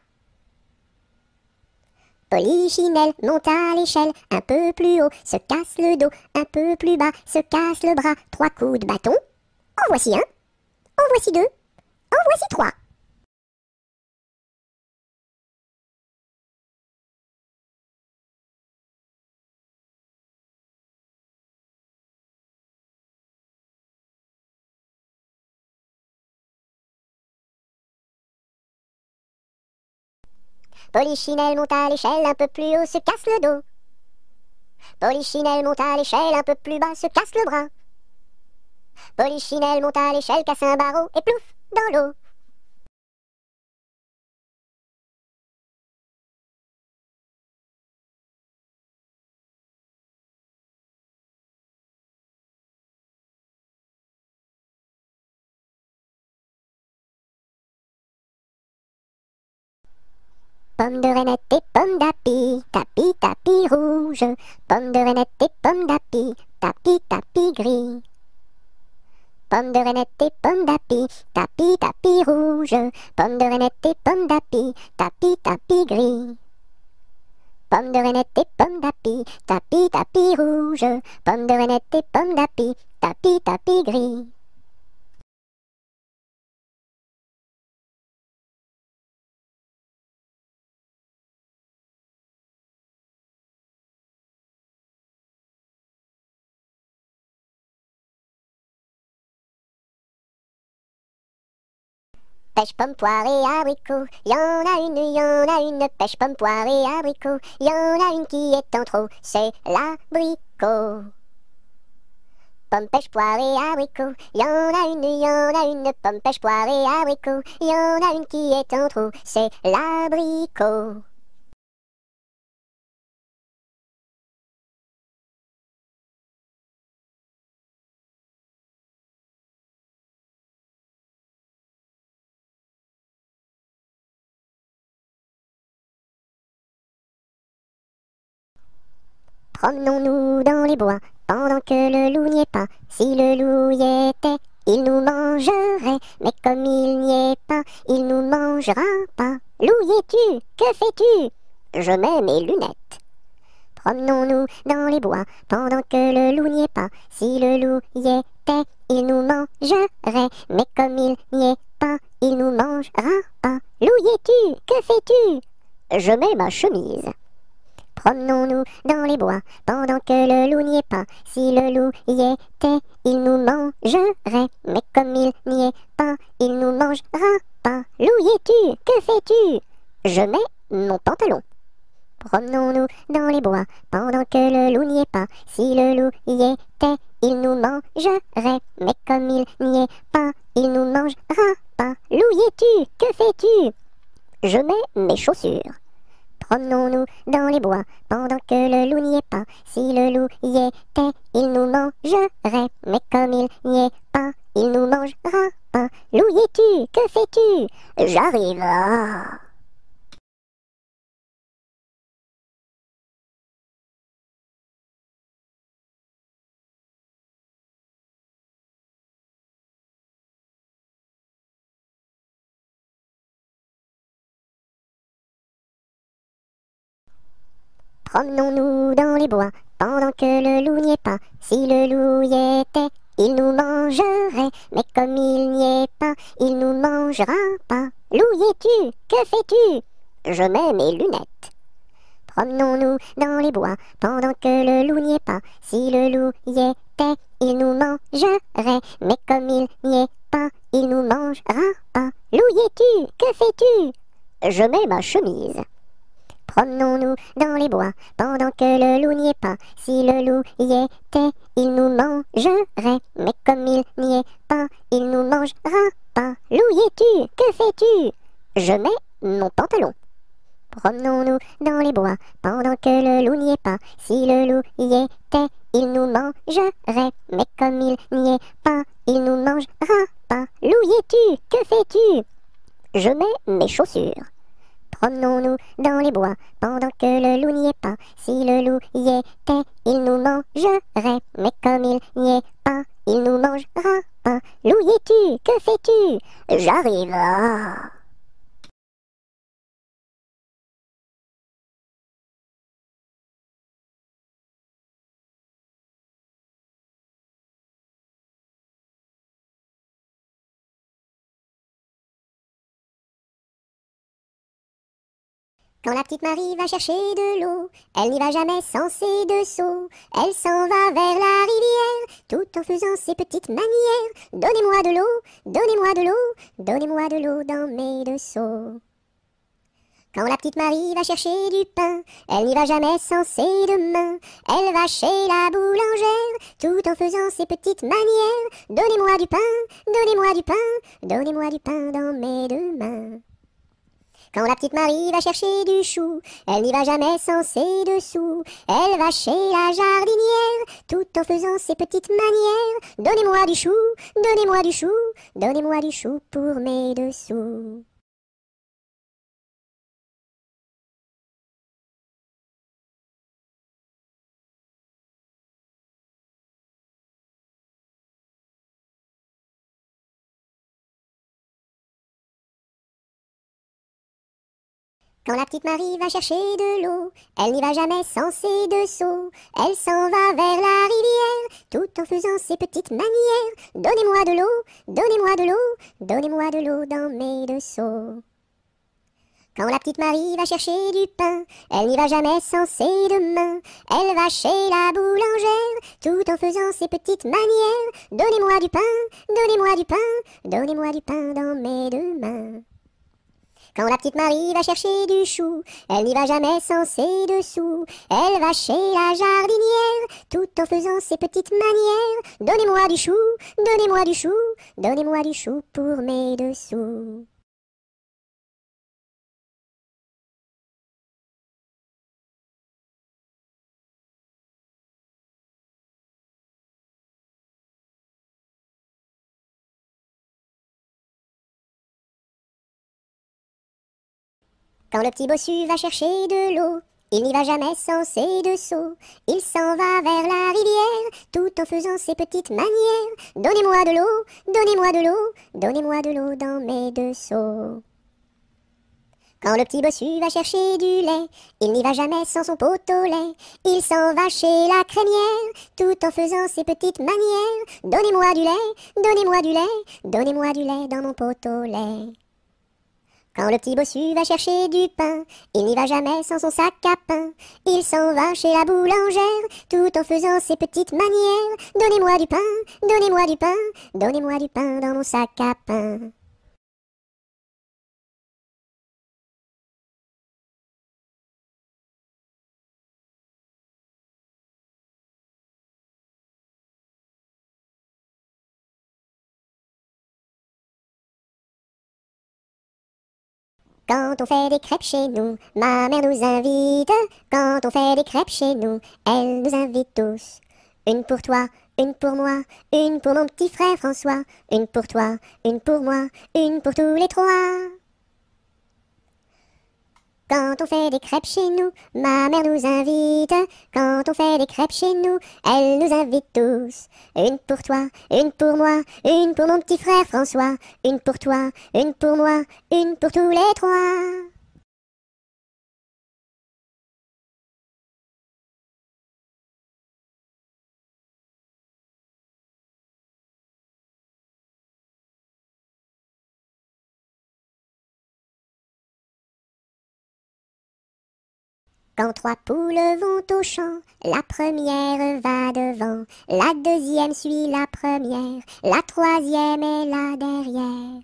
Polichinelle monte à l'échelle, un peu plus haut, se casse le dos, un peu plus bas, se casse le bras, 3 coups de bâton. En voici un, en voici deux, en voici trois. Polichinelle monte à l'échelle, un peu plus haut, se casse le dos. Polichinelle monte à l'échelle, un peu plus bas, se casse le bras. Polichinelle monte à l'échelle, casse un barreau et plouf, dans l'eau. Pomme de reinette et pomme d'api, tapis, tapis rouge. Pomme de reinette et pomme d'api, tapis, tapis gris. Pomme de reinette et pomme d'api, tapis, tapis rouge. Pomme de reinette et pomme d'api, tapis, tapis gris. Pomme de reinette et pomme d'api, tapis, tapis rouge. Pomme de reinette et pomme d'api, tapis, tapis gris. Pêche, pomme, poire et abricot, y en a une, pêche, pomme, poire et abricot, y en a une qui est en trop, c'est l'abricot. Pomme, pêche, poire et abricot, y en a une, pomme, pêche, poire et abricot, y en a une qui est en trop, c'est l'abricot. Promenons-nous dans les bois, pendant que le loup n'y est pas. Si le loup y était, il nous mangerait. Mais comme il n'y est pas, il nous mangera pas. Loup y es-tu? Que fais-tu? Je mets mes lunettes. Promenons-nous dans les bois, pendant que le loup n'y est pas. Si le loup y était, il nous mangerait. Mais comme il n'y est pas, il nous mangera pas. Loup y es-tu? Que fais-tu? Je mets ma chemise. Promenons-nous dans les bois, pendant que le loup n'y est pas. Si le loup y était, il nous mangerait. Mais comme il n'y est pas, il nous mangera pas. Loup y es-tu? Que fais-tu? Je mets mon pantalon. Promenons-nous dans les bois, pendant que le loup n'y est pas. Si le loup y était, il nous mangerait. Mais comme il n'y est pas, il nous mangera pas. Loup y es-tu? Que fais-tu? Je mets mes chaussures. Promenons-nous dans les bois pendant que le loup n'y est pas. Si le loup y était, il nous mangerait. Mais comme il n'y est pas, il nous mangera pas. Loup y es-tu? Que fais-tu? J'arrive. Ah. Promenons-nous dans les bois pendant que le loup n'y est pas. Si le loup y était, il nous mangerait. Mais comme il n'y est pas, il nous mangera pas. Loup y es-tu? Que fais-tu? Je mets mes lunettes. Promenons-nous dans les bois pendant que le loup n'y est pas. Si le loup y était, il nous mangerait. Mais comme il n'y est pas, il nous mangera pas. Loup y es-tu? Que fais-tu? Je mets ma chemise. Promenons-nous dans les bois pendant que le loup n'y est pas. Si le loup y était, il nous mangerait. Mais comme il n'y est pas, il nous mangera pas. Loup y es-tu? Que fais-tu? Je mets mon pantalon. Promenons-nous dans les bois pendant que le loup n'y est pas. Si le loup y était, il nous mangerait. Mais comme il n'y est pas, il nous mangera pas. Loup y es-tu? Que fais-tu? Je mets mes chaussures. Promenons-nous dans les bois pendant que le loup n'y est pas. Si le loup y était, il nous mangerait. Mais comme il n'y est pas, il nous mangera pas. Loup y es-tu? Que fais-tu? J'arrive. Ah. Quand la petite Marie va chercher de l'eau, elle n'y va jamais sans ses deux seaux. Elle s'en va vers la rivière, tout en faisant ses petites manières. Donnez-moi de l'eau, donnez-moi de l'eau, donnez-moi de l'eau dans mes deux seaux. Quand la petite Marie va chercher du pain, elle n'y va jamais sans ses deux mains. Elle va chez la boulangère, tout en faisant ses petites manières. Donnez-moi du pain, donnez-moi du pain, donnez-moi du pain dans mes deux mains. Quand la petite Marie va chercher du chou, elle n'y va jamais sans ses dessous. Elle va chez la jardinière, tout en faisant ses petites manières. Donnez-moi du chou, donnez-moi du chou, donnez-moi du chou pour mes dessous. Quand la petite Marie va chercher de l'eau, elle n'y va jamais sans ses deux seaux. Elle s'en va vers la rivière, tout en faisant ses petites manières. Donnez-moi de l'eau, donnez-moi de l'eau, donnez-moi de l'eau dans mes deux seaux. Quand la petite Marie va chercher du pain, elle n'y va jamais sans ses deux mains. Elle va chez la boulangère, tout en faisant ses petites manières. Donnez-moi du pain, donnez-moi du pain, donnez-moi du pain dans mes deux mains. Quand la petite Marie va chercher du chou, elle n'y va jamais sans ses dessous. Elle va chez la jardinière, tout en faisant ses petites manières. Donnez-moi du chou, donnez-moi du chou, donnez-moi du chou pour mes dessous. Quand le petit bossu va chercher de l'eau, il n'y va jamais sans ses deux seaux. Il s'en va vers la rivière, tout en faisant ses petites manières. Donnez-moi de l'eau, donnez-moi de l'eau, donnez-moi de l'eau dans mes deux seaux. Quand le petit bossu va chercher du lait, il n'y va jamais sans son pot au lait. Il s'en va chez la crémière, tout en faisant ses petites manières. Donnez-moi du lait, donnez-moi du lait, donnez-moi du lait dans mon pot au lait. Quand le petit bossu va chercher du pain, il n'y va jamais sans son sac à pain. Il s'en va chez la boulangère, tout en faisant ses petites manières. Donnez-moi du pain, donnez-moi du pain, donnez-moi du pain dans mon sac à pain. Quand on fait des crêpes chez nous, ma mère nous invite. Quand on fait des crêpes chez nous, elle nous invite tous. Une pour toi, une pour moi, une pour mon petit frère François. Une pour toi, une pour moi, une pour tous les trois. Quand on fait des crêpes chez nous, ma mère nous invite. Quand on fait des crêpes chez nous, elle nous invite tous. Une pour toi, une pour moi, une pour mon petit frère François. Une pour toi, une pour moi, une pour tous les trois. Quand trois poules vont au champ, la première va devant, la deuxième suit la première, la troisième est là derrière.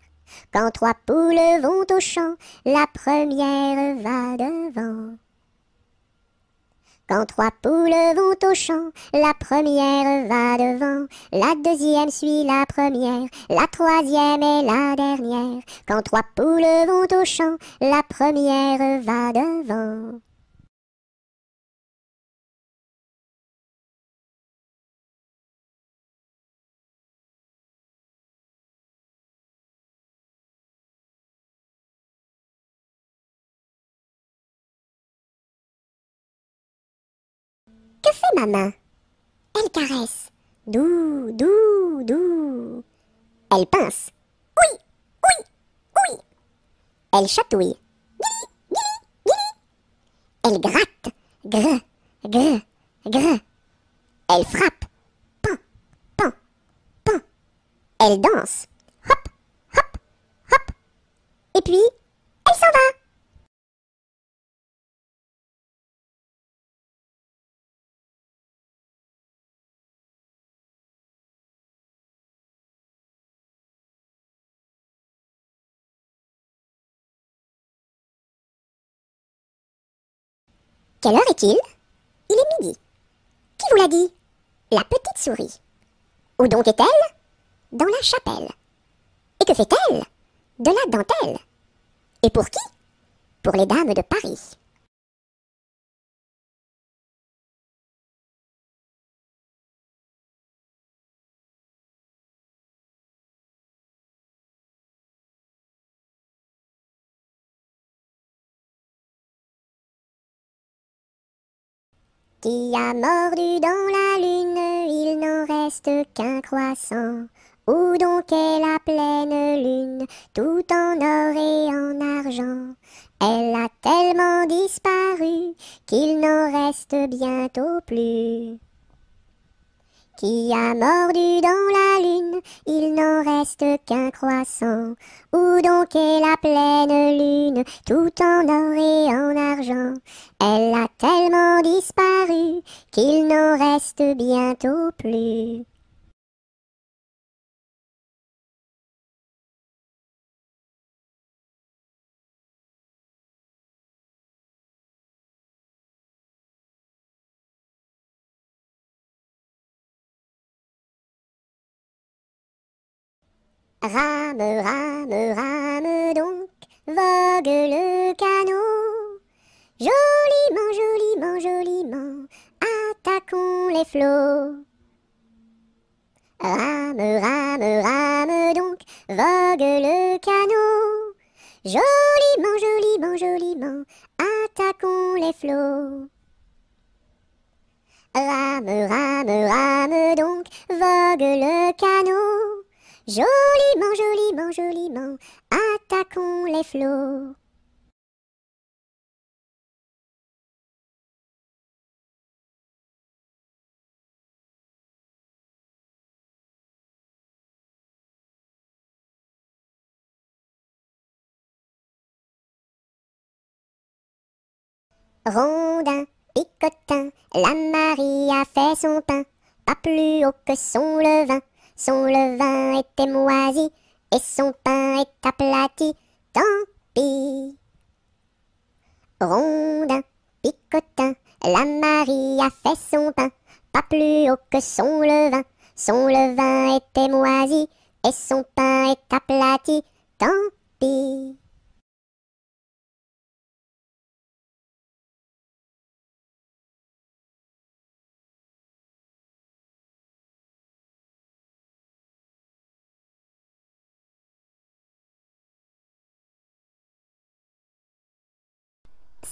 Quand trois poules vont au champ, la première va devant. Quand trois poules vont au champ, la première va devant, la deuxième suit la première, la troisième est la dernière. Quand trois poules vont au champ, la première va devant. Que fait maman? Elle caresse. Doux, doux, doux. Elle pince. Oui, oui, oui. Elle chatouille. Elle gratte. Gre, gre, gre. Elle frappe. Pan, pan, pan. Elle danse. Hop, hop, hop. Et puis, elle s'en va. Quelle heure est-il? Il est midi. Qui vous l'a dit? La petite souris. Où donc est-elle? Dans la chapelle. Et que fait-elle? De la dentelle. Et pour qui? Pour les dames de Paris. Qui a mordu dans la lune, il n'en reste qu'un croissant. Où donc est la pleine lune, tout en or et en argent? Elle a tellement disparu qu'il n'en reste bientôt plus. Qui a mordu dans la lune, il n'en reste qu'un croissant. Où donc est la pleine lune, tout en or et en argent? Elle a tellement disparu qu'il n'en reste bientôt plus. Rame, rame, rame donc, vogue le canot. Joliment, joliment, joliment, attaquons les flots. Rame, rame, rame donc, vogue le canot. Joliment, joliment, joliment, attaquons les flots. Rame, rame, rame donc, vogue le canot. Joliment, joliment, joliment, attaquons les flots. Rondin, picotin, la Marie a fait son pain, pas plus haut que son levain. Son levain était moisi, et son pain est aplati, tant pis. Rondin, picotin, la Marie a fait son pain, pas plus haut que son levain. Son levain était moisi, et son pain est aplati, tant pis.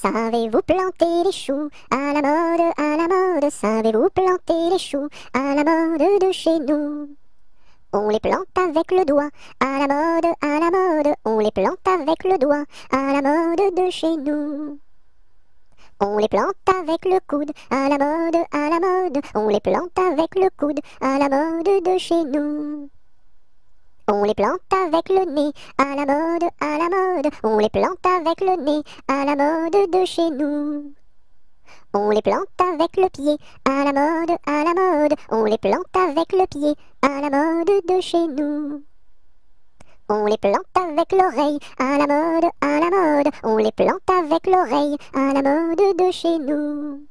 Savez-vous planter les choux à la mode, à la mode? Savez-vous planter les choux à la mode de chez nous? On les plante avec le doigt, à la mode, à la mode. On les plante avec le doigt, à la mode de chez nous. On les plante avec le coude, à la mode, à la mode. On les plante avec le coude, à la mode de chez nous. On les plante avec le nez, à la mode, à la mode. On les plante avec le nez, à la mode de chez nous. On les plante avec le pied, à la mode, à la mode. On les plante avec le pied, à la mode de chez nous. On les plante avec l'oreille, à la mode, à la mode. On les plante avec l'oreille, à la mode de chez nous.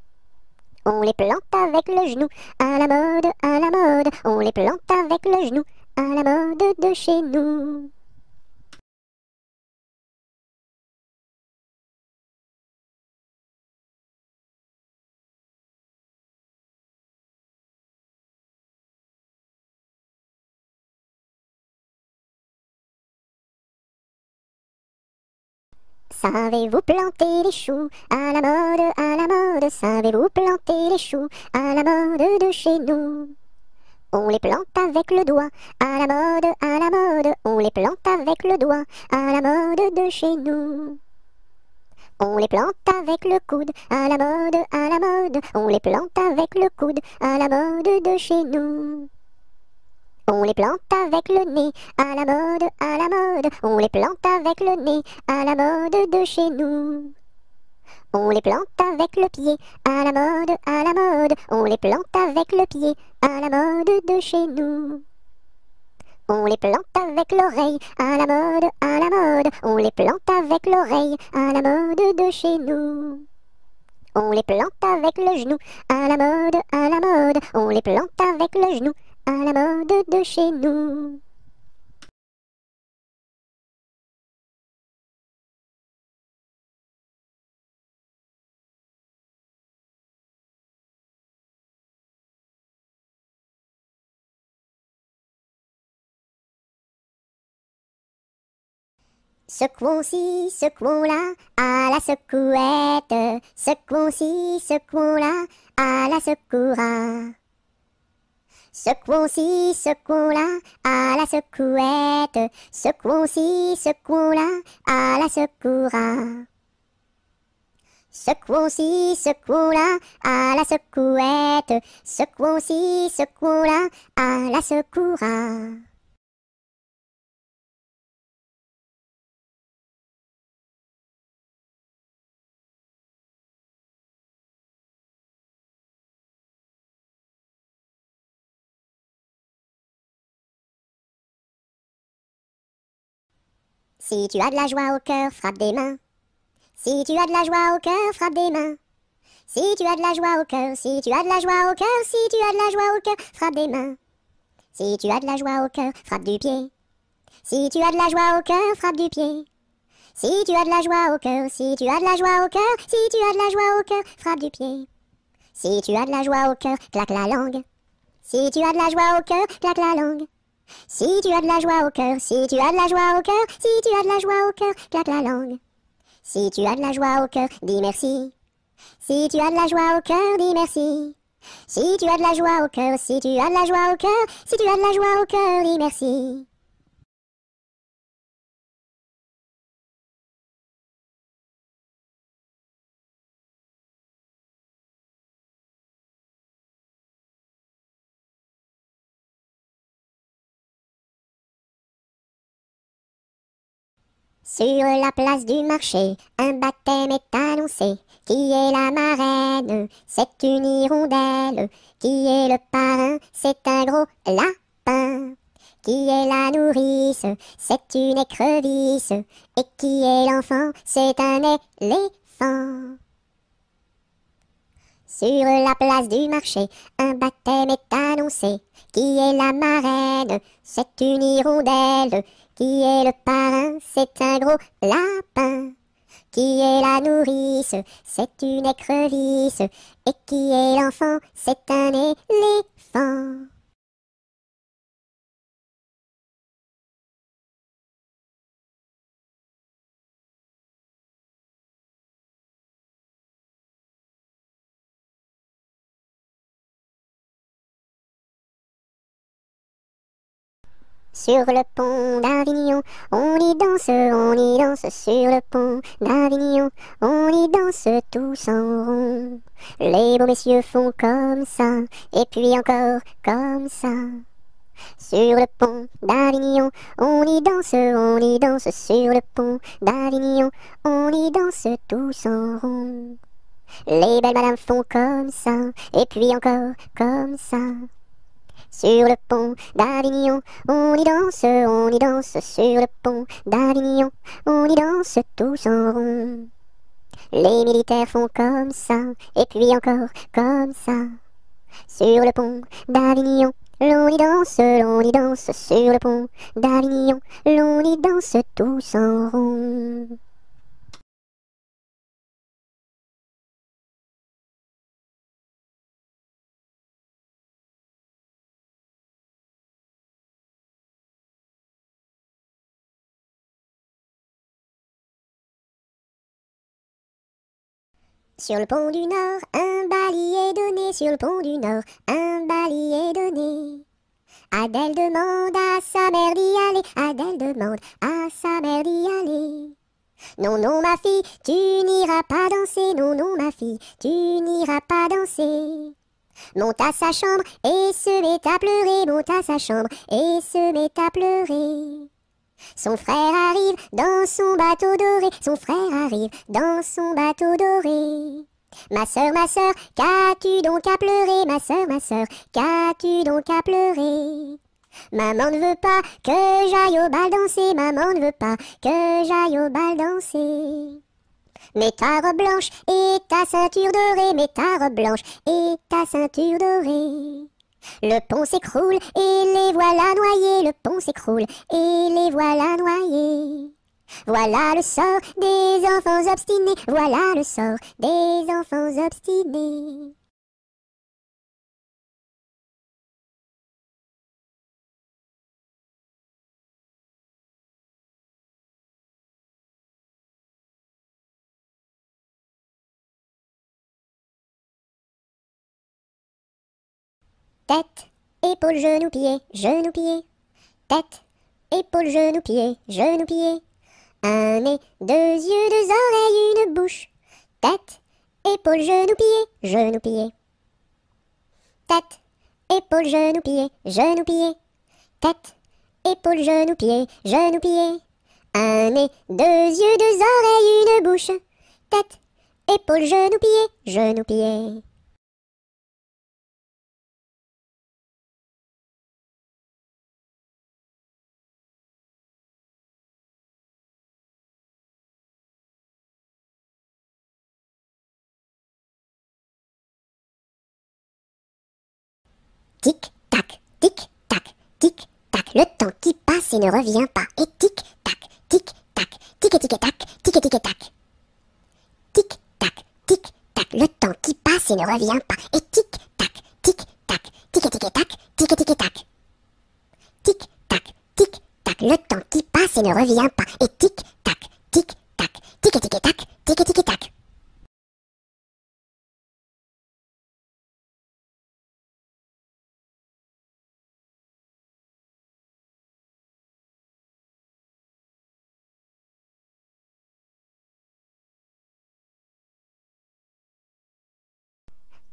On les plante avec le genou, à la mode, à la mode. On les plante avec le genou, à la mode de chez nous. Savez-vous planter les choux à la mode, à la mode? Savez-vous planter les choux à la mode de chez nous? On les plante avec le doigt, à la mode, à la mode. On les plante avec le doigt, à la mode de chez nous. On les plante avec le coude, à la mode, à la mode. On les plante avec le coude, à la mode de chez nous. On les plante avec le nez, à la mode, à la mode. On les plante avec le nez, à la mode de chez nous. On les plante avec le pied, à la mode, à la mode. On les plante avec le pied, à la mode de chez nous. On les plante avec l'oreille, à la mode, à la mode. On les plante avec l'oreille, à la mode de chez nous. On les plante avec le genou, à la mode, à la mode. On les plante avec le genou, à la mode de chez nous. Secouons-ci, secouons-là, à la secouette. Secouons-ci, secouons-là, à la secoura. Secouons-ci, secouons-là, à la secouette. Secouons-ci, secouons-là, à la secoura. Secouons-ci, secouons-là, à la secouette. Secouons-ci, secouons-là, à la secoura. Si tu as de la joie au cœur, frappe des mains. Si tu as de la joie au cœur, frappe des mains. Si tu as de la joie au cœur, si tu as de la joie au cœur, si tu as de la joie au cœur, frappe des mains. Si tu as de la joie au cœur, frappe du pied. Si tu as de la joie au cœur, frappe du pied. Si tu as de la joie au cœur, si tu as de la joie au cœur, si tu as de la joie au cœur, frappe du pied. Si tu as de la joie au cœur, claque la langue. Si tu as de la joie au cœur, claque la langue. Si tu as de la joie au cœur, si tu as de la joie au cœur, si tu as de la joie au cœur, claque la langue. Si tu as de la joie au cœur, dis merci. Si tu as de la joie au cœur, dis merci. Si tu as de la joie au cœur, si tu as de la joie au cœur, si tu as de la joie au cœur, dis merci. Sur la place du marché, un baptême est annoncé. Qui est la marraine? C'est une hirondelle. Qui est le parrain? C'est un gros lapin. Qui est la nourrice? C'est une écrevisse. Et qui est l'enfant? C'est un éléphant. Sur la place du marché, un baptême est annoncé. Qui est la marraine? C'est une hirondelle. Qui est le parrain? C'est un gros lapin. Qui est la nourrice? C'est une écrevisse. Et qui est l'enfant? C'est un éléphant. Sur le pont d'Avignon, on y danse sur le pont d'Avignon, on y danse tous en rond. Les beaux messieurs font comme ça, et puis encore comme ça. Sur le pont d'Avignon, on y danse sur le pont d'Avignon, on y danse tous en rond. Les belles madames font comme ça, et puis encore comme ça. Sur le pont d'Avignon, on y danse sur le pont d'Avignon, on y danse tous en rond. Les militaires font comme ça, et puis encore comme ça. Sur le pont d'Avignon, l'on y danse sur le pont d'Avignon, l'on y danse tous en rond. Sur le pont du Nord, un bailli est donné. Sur le pont du Nord, un bailli est donné. Adèle demande à sa mère d'y aller. Adèle demande à sa mère d'y aller. Non, non, ma fille, tu n'iras pas danser. Non, non, ma fille, tu n'iras pas danser. Monte à sa chambre et se met à pleurer. Monte à sa chambre et se met à pleurer. Son frère arrive dans son bateau doré, son frère arrive dans son bateau doré. Ma sœur, qu'as-tu donc à pleurer? Ma sœur, qu'as-tu donc à pleurer? Maman ne veut pas que j'aille au bal danser, maman ne veut pas que j'aille au bal danser. Mets ta robe blanche et ta ceinture dorée, mets ta robe blanche et ta ceinture dorée. Le pont s'écroule et les voilà noyés, le pont s'écroule et les voilà noyés. Voilà le sort des enfants obstinés, voilà le sort des enfants obstinés. Tête, épaules, genoux, pieds, genoux, pieds. Tête, épaules, genoux, pieds, genoux, pieds. Un nez, deux yeux, deux oreilles, une bouche. Tête, épaules, genoux, pieds, genoux, pieds. Tête, épaules, genoux, pieds, genoux, pieds. Tête, épaules, genoux, pieds, genoux, pieds. Un nez, deux yeux, deux oreilles, une bouche. Tête, épaules, genoux, pieds, genoux, pieds. Tic-tac, tic-tac, tic-tac, le temps qui passe et ne revient pas. Et tic-tac, tic-tac, tic-tic-tac, tic-tic-tac. Tic-tac, tic-tac, le temps qui passe et ne revient pas. Et tic-tac, tic-tac, tic-tic-tac, tic-tic-tac. Tic-tac, tic-tac, le temps qui passe et ne revient pas. Et tic-tac, tic-tac, tic-tic-tac, tic-tic-tac.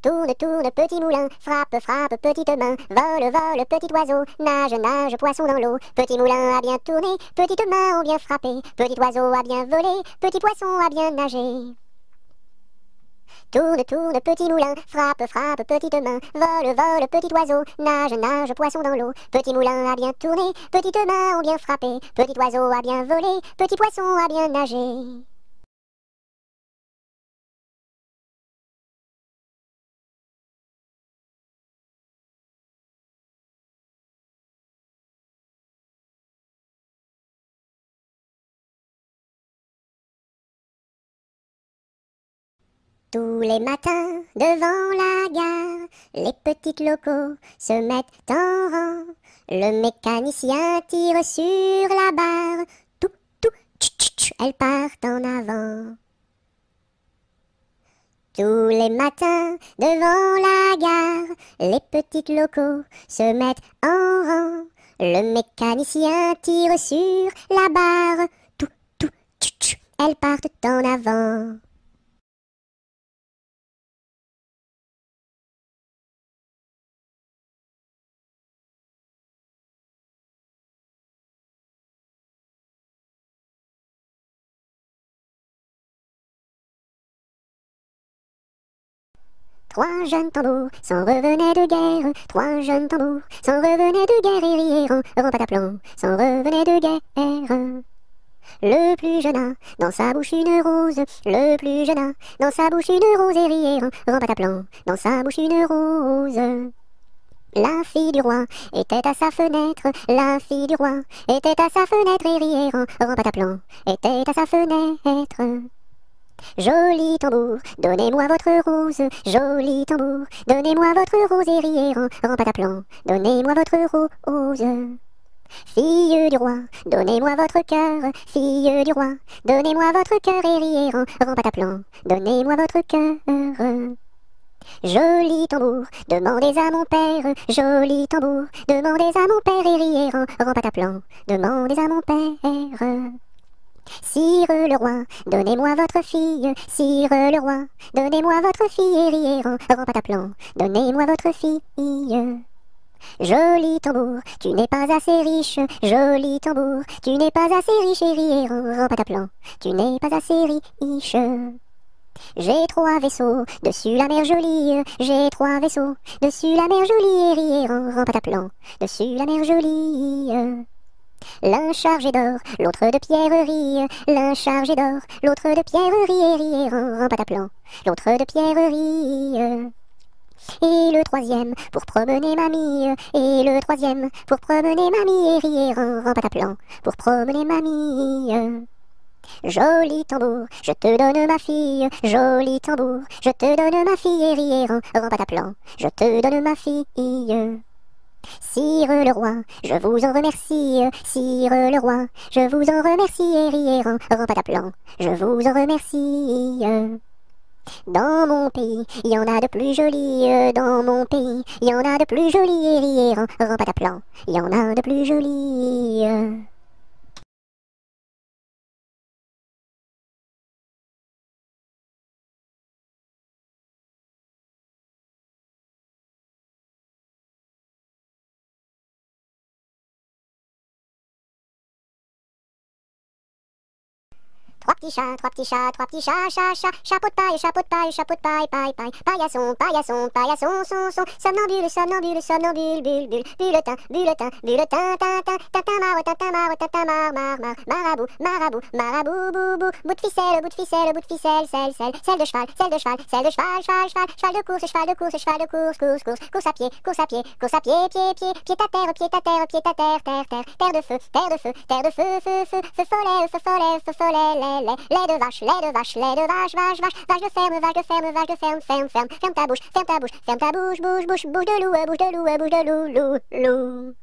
Tourne, tourne, petit moulin, frappe, frappe, petite main, vole, vole, petit oiseau, nage, nage, poisson dans l'eau. Petit moulin a bien tourné, petites mains ont bien frappé, petit oiseau a bien volé, petit poisson a bien nagé. Tourne, tourne, petit moulin, frappe, frappe, petite main, vole, vole, petit oiseau, nage, nage, poisson dans l'eau. Petit moulin a bien tourné, petites mains ont bien frappé, petit oiseau a bien volé, petit poisson a bien nagé. Tous les matins, devant la gare, les petites locaux se mettent en rang. Le mécanicien tire sur la barre. Tout, tout, tch, tch, tch, elles partent en avant. Tous les matins, devant la gare, les petites locaux se mettent en rang. Le mécanicien tire sur la barre. Tout, tout, tchou, tchou, elles partent en avant. Trois jeunes tambours s'en revenaient de guerre. Trois jeunes tambours s'en revenaient de guerre et riaient en pataplan, s'en revenaient de guerre. Le plus jeune a dans sa bouche une rose. Le plus jeune a dans sa bouche une rose et riait en pataplan, dans sa bouche une rose. La fille du roi était à sa fenêtre. La fille du roi était à sa fenêtre et riait en pataplan, était à sa fenêtre. Joli tambour, donnez-moi votre rose. Joli tambour, donnez-moi votre rose et riez en pataplan, donnez-moi votre rose. Fille du roi, donnez-moi votre cœur. Fille du roi, donnez-moi votre cœur et riez en pataplan, donnez-moi votre cœur. Joli tambour, demandez à mon père. Joli tambour, demandez à mon père et riez en pataplan, demandez à mon père. Sire le roi, donnez-moi votre fille. Sire le roi, donnez-moi votre fille et riez en pataplan, donnez-moi votre fille. Joli tambour, tu n'es pas assez riche. Joli tambour, tu n'es pas assez riche et riez en pataplan, tu n'es pas assez riche. J'ai trois vaisseaux dessus la mer jolie. J'ai trois vaisseaux dessus la mer jolie et riez en pataplan, dessus la mer jolie. L'un chargé d'or, l'autre de pierreries. L'un chargé d'or, l'autre de pierreries et riait en pataplan, l'autre de pierreries. Et le troisième pour promener mamie. Et le troisième pour promener mamie et riait en pataplan, pour promener mamie. Joli tambour, je te donne ma fille. Joli tambour, je te donne ma fille et riait en pataplan, je te donne ma fille. Sire le roi, je vous en remercie. Sire le roi, je vous en remercie et riez en pataplan, je vous en remercie. Dans mon pays, il y en a de plus jolis. Dans mon pays, il y en a de plus jolis et riez en pataplan, il y en a de plus jolis. Trois petits chats, trois petits chats, trois petits chats, chat, chat, chapeau de paille, chapeau de paille, chapeau de paille, paille, paille, paillasson, paillasson, paillasson, son, somnambule, somnambule, somnambule, bulle, bulle, bulletin, bulletin, bulletin, tintin, tintin, mar, marabout, marabout, marabout, boubou, bout de ficelle, bout de ficelle, bout de ficelle, selle de cheval, selle de cheval, selle de cheval, cheval, cheval, cheval de course, cheval de course, cheval de course, course, course, course à pied, course à pied, course à pied, pied, pied, pied à terre, pied à terre, pied à terre, terre, terre, terre de feu, terre de feu, terre de feu, feu, feu, feu follet, feu follet, feu follet, lait de vache, lait de vache, lait de vache, vache, vache, vache de ferme, vache de ferme, vache de ferme, ferme, ferme, ferme ta bouche, ferme ta bouche, ferme ta bouche, bouche, bouche, bouche de loup, bouche de loup, bouche de loup, loup, loup.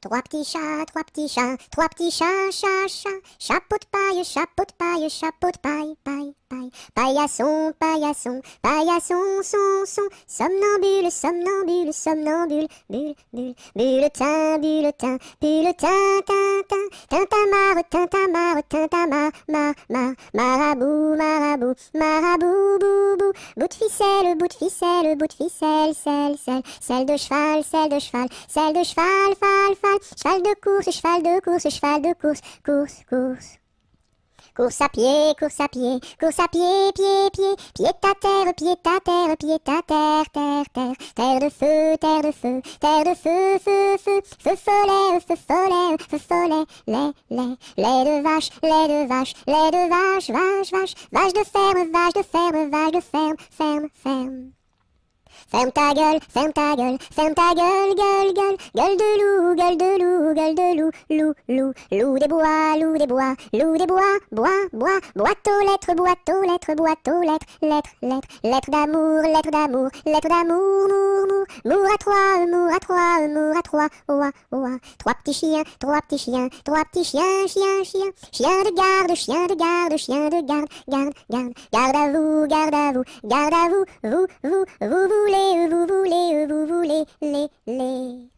Trois petits chats, trois petits chats, trois petits chats, chat, chat, chapeau de paille, chapeau de paille, chapeau de paille, paille, paille, paillasson, paillasson, paillasson, son, somnambule, somnambule, somnambule, bulle, bulle, bulletin, bulletin, bulletin, tintin, tintamarre, tintamarre, tintamarre, marabout, marabout, marabout, boubou, bout de ficelle, bout de ficelle, bout de ficelle, selle de cheval, selle de cheval, selle de cheval, fal, cheval de course, cheval de course, cheval de course, course, course. Course à pied, course à pied, course à pied, pied, pied, pied à terre, pied à terre, pied à terre, terre, terre, terre de feu, terre de feu, terre de feu, feu, feu, feu follet, feu follet, feu follet, lait de vache, lait de vache, lait de vache, vache, vache, vache de ferme, vache de ferme, vache de ferme, ferme, ferme. Ferme ta gueule, ferme ta gueule, ferme ta gueule, gueule, gueule, gueule de loup, gueule de loup, gueule de loup, loup, loup, loup des bois, loup des bois, loup des bois, bois, bois, boîte aux lettres, boîte aux lettres, boîte aux lettres, lettres, lettres, lettres d'amour, lettres d'amour, lettres d'amour, mour, mour, mour à trois, mour à trois, mour à trois, oua, oua, trois petits chiens, trois petits chiens, trois petits chiens, chien, chien, chien de garde, chien de garde, chien de garde, garde, garde, garde à vous, garde à vous, garde à vous, vous voulez, vous voulez, vous voulez, les.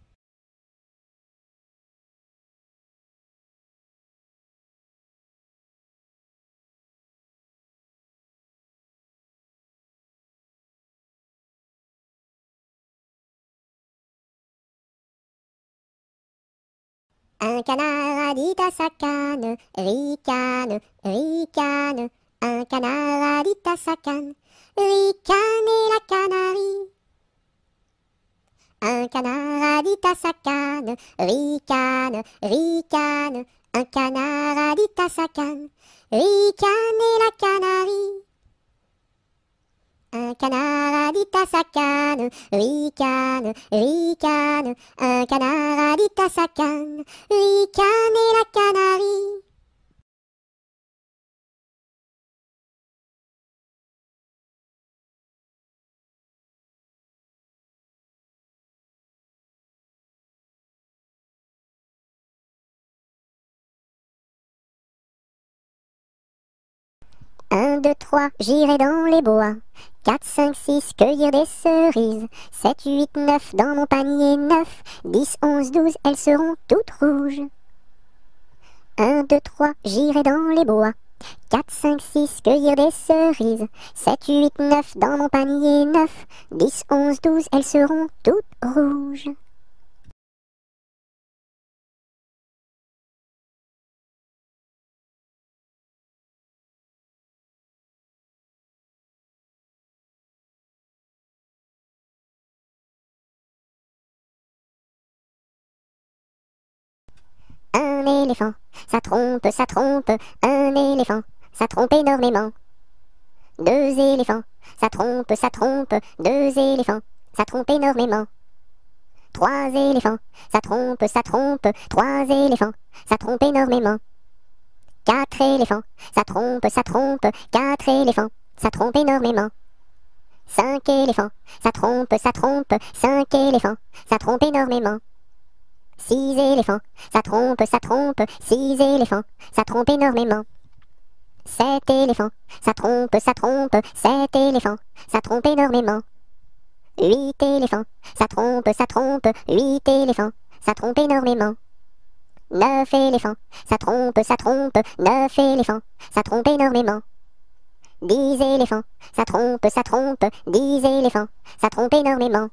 Un canard a dit à sa canne, ricane, ricane. Un canard a dit à sa canne, ricane et la canarie. Un canard a dit à sa canne, ricane, ricane. Un canard a dit à sa canne, ricane et la canarie. Un canard a dit à sa canne, ricane, ricane. Un canard a dit à sa canne, ricane et la canarie. Un, deux, trois, j'irai dans les bois. 4, 5, 6, cueillir des cerises. 7, 8, 9, dans mon panier 9. 10, 11, 12, elles seront toutes rouges. 1, 2, 3, j'irai dans les bois. 4, 5, 6, cueillir des cerises. 7, 8, 9, dans mon panier 9. 10, 11, 12, elles seront toutes rouges. Un éléphant, ça trompe, un éléphant, ça trompe énormément. 2 éléphants, ça trompe, deux éléphants, ça trompe énormément. 3 éléphants, ça trompe, trois éléphants, ça trompe énormément. 4 éléphants, ça trompe, quatre éléphants, ça trompe énormément. 5 éléphants, ça trompe, cinq éléphants, ça trompe énormément. 6 éléphants, ça trompe, six éléphants, ça trompe énormément. 7 éléphants, ça trompe, sept éléphants, ça trompe énormément. 8 éléphants, ça trompe, huit éléphants, ça trompe énormément. 9 éléphants, ça trompe, neuf éléphants, ça trompe énormément. 10 éléphants, ça trompe, dix éléphants, ça trompe énormément.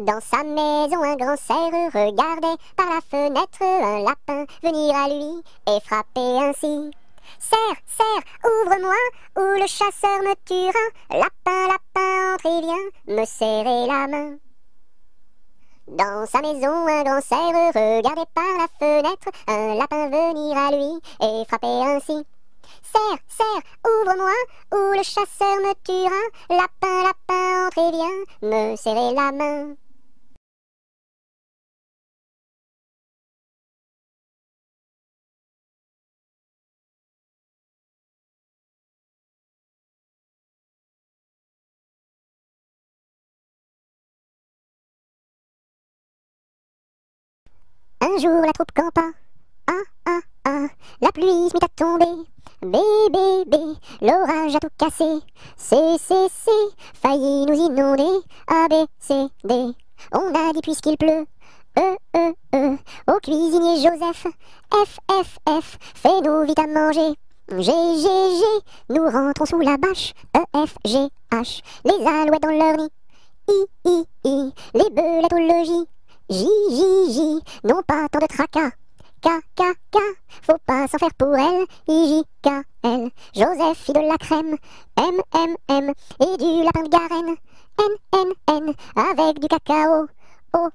Dans sa maison, un grand cerf regardait par la fenêtre un lapin venir à lui et frapper ainsi. Cerf, cerf, ouvre-moi, ou le chasseur me tuera. Lapin, lapin, entre et viens me serrer la main. Dans sa maison, un grand cerf regardait par la fenêtre un lapin venir à lui et frapper ainsi. Cerf, cerf, ouvre-moi, ou le chasseur me tuera. Lapin, lapin, entre et viens me serrer la main. Un jour la troupe campa, la pluie se mit à tomber. Bé, bé, bé, l'orage a tout cassé. C, failli nous inonder. A, B, C, D, on a dit puisqu'il pleut. Au cuisinier Joseph. F, F, F, fais-nous vite à manger. G, G, G, nous rentrons sous la bâche. E, F, G, H, les alouettes dans leur nid. I, les belettes au logis. J, J, J, non pas tant de tracas. K, faut pas s'en faire pour elle. I-J-K-L, Joseph, fille de la crème. M, et du lapin de Garenne. N, avec du cacao. Oh,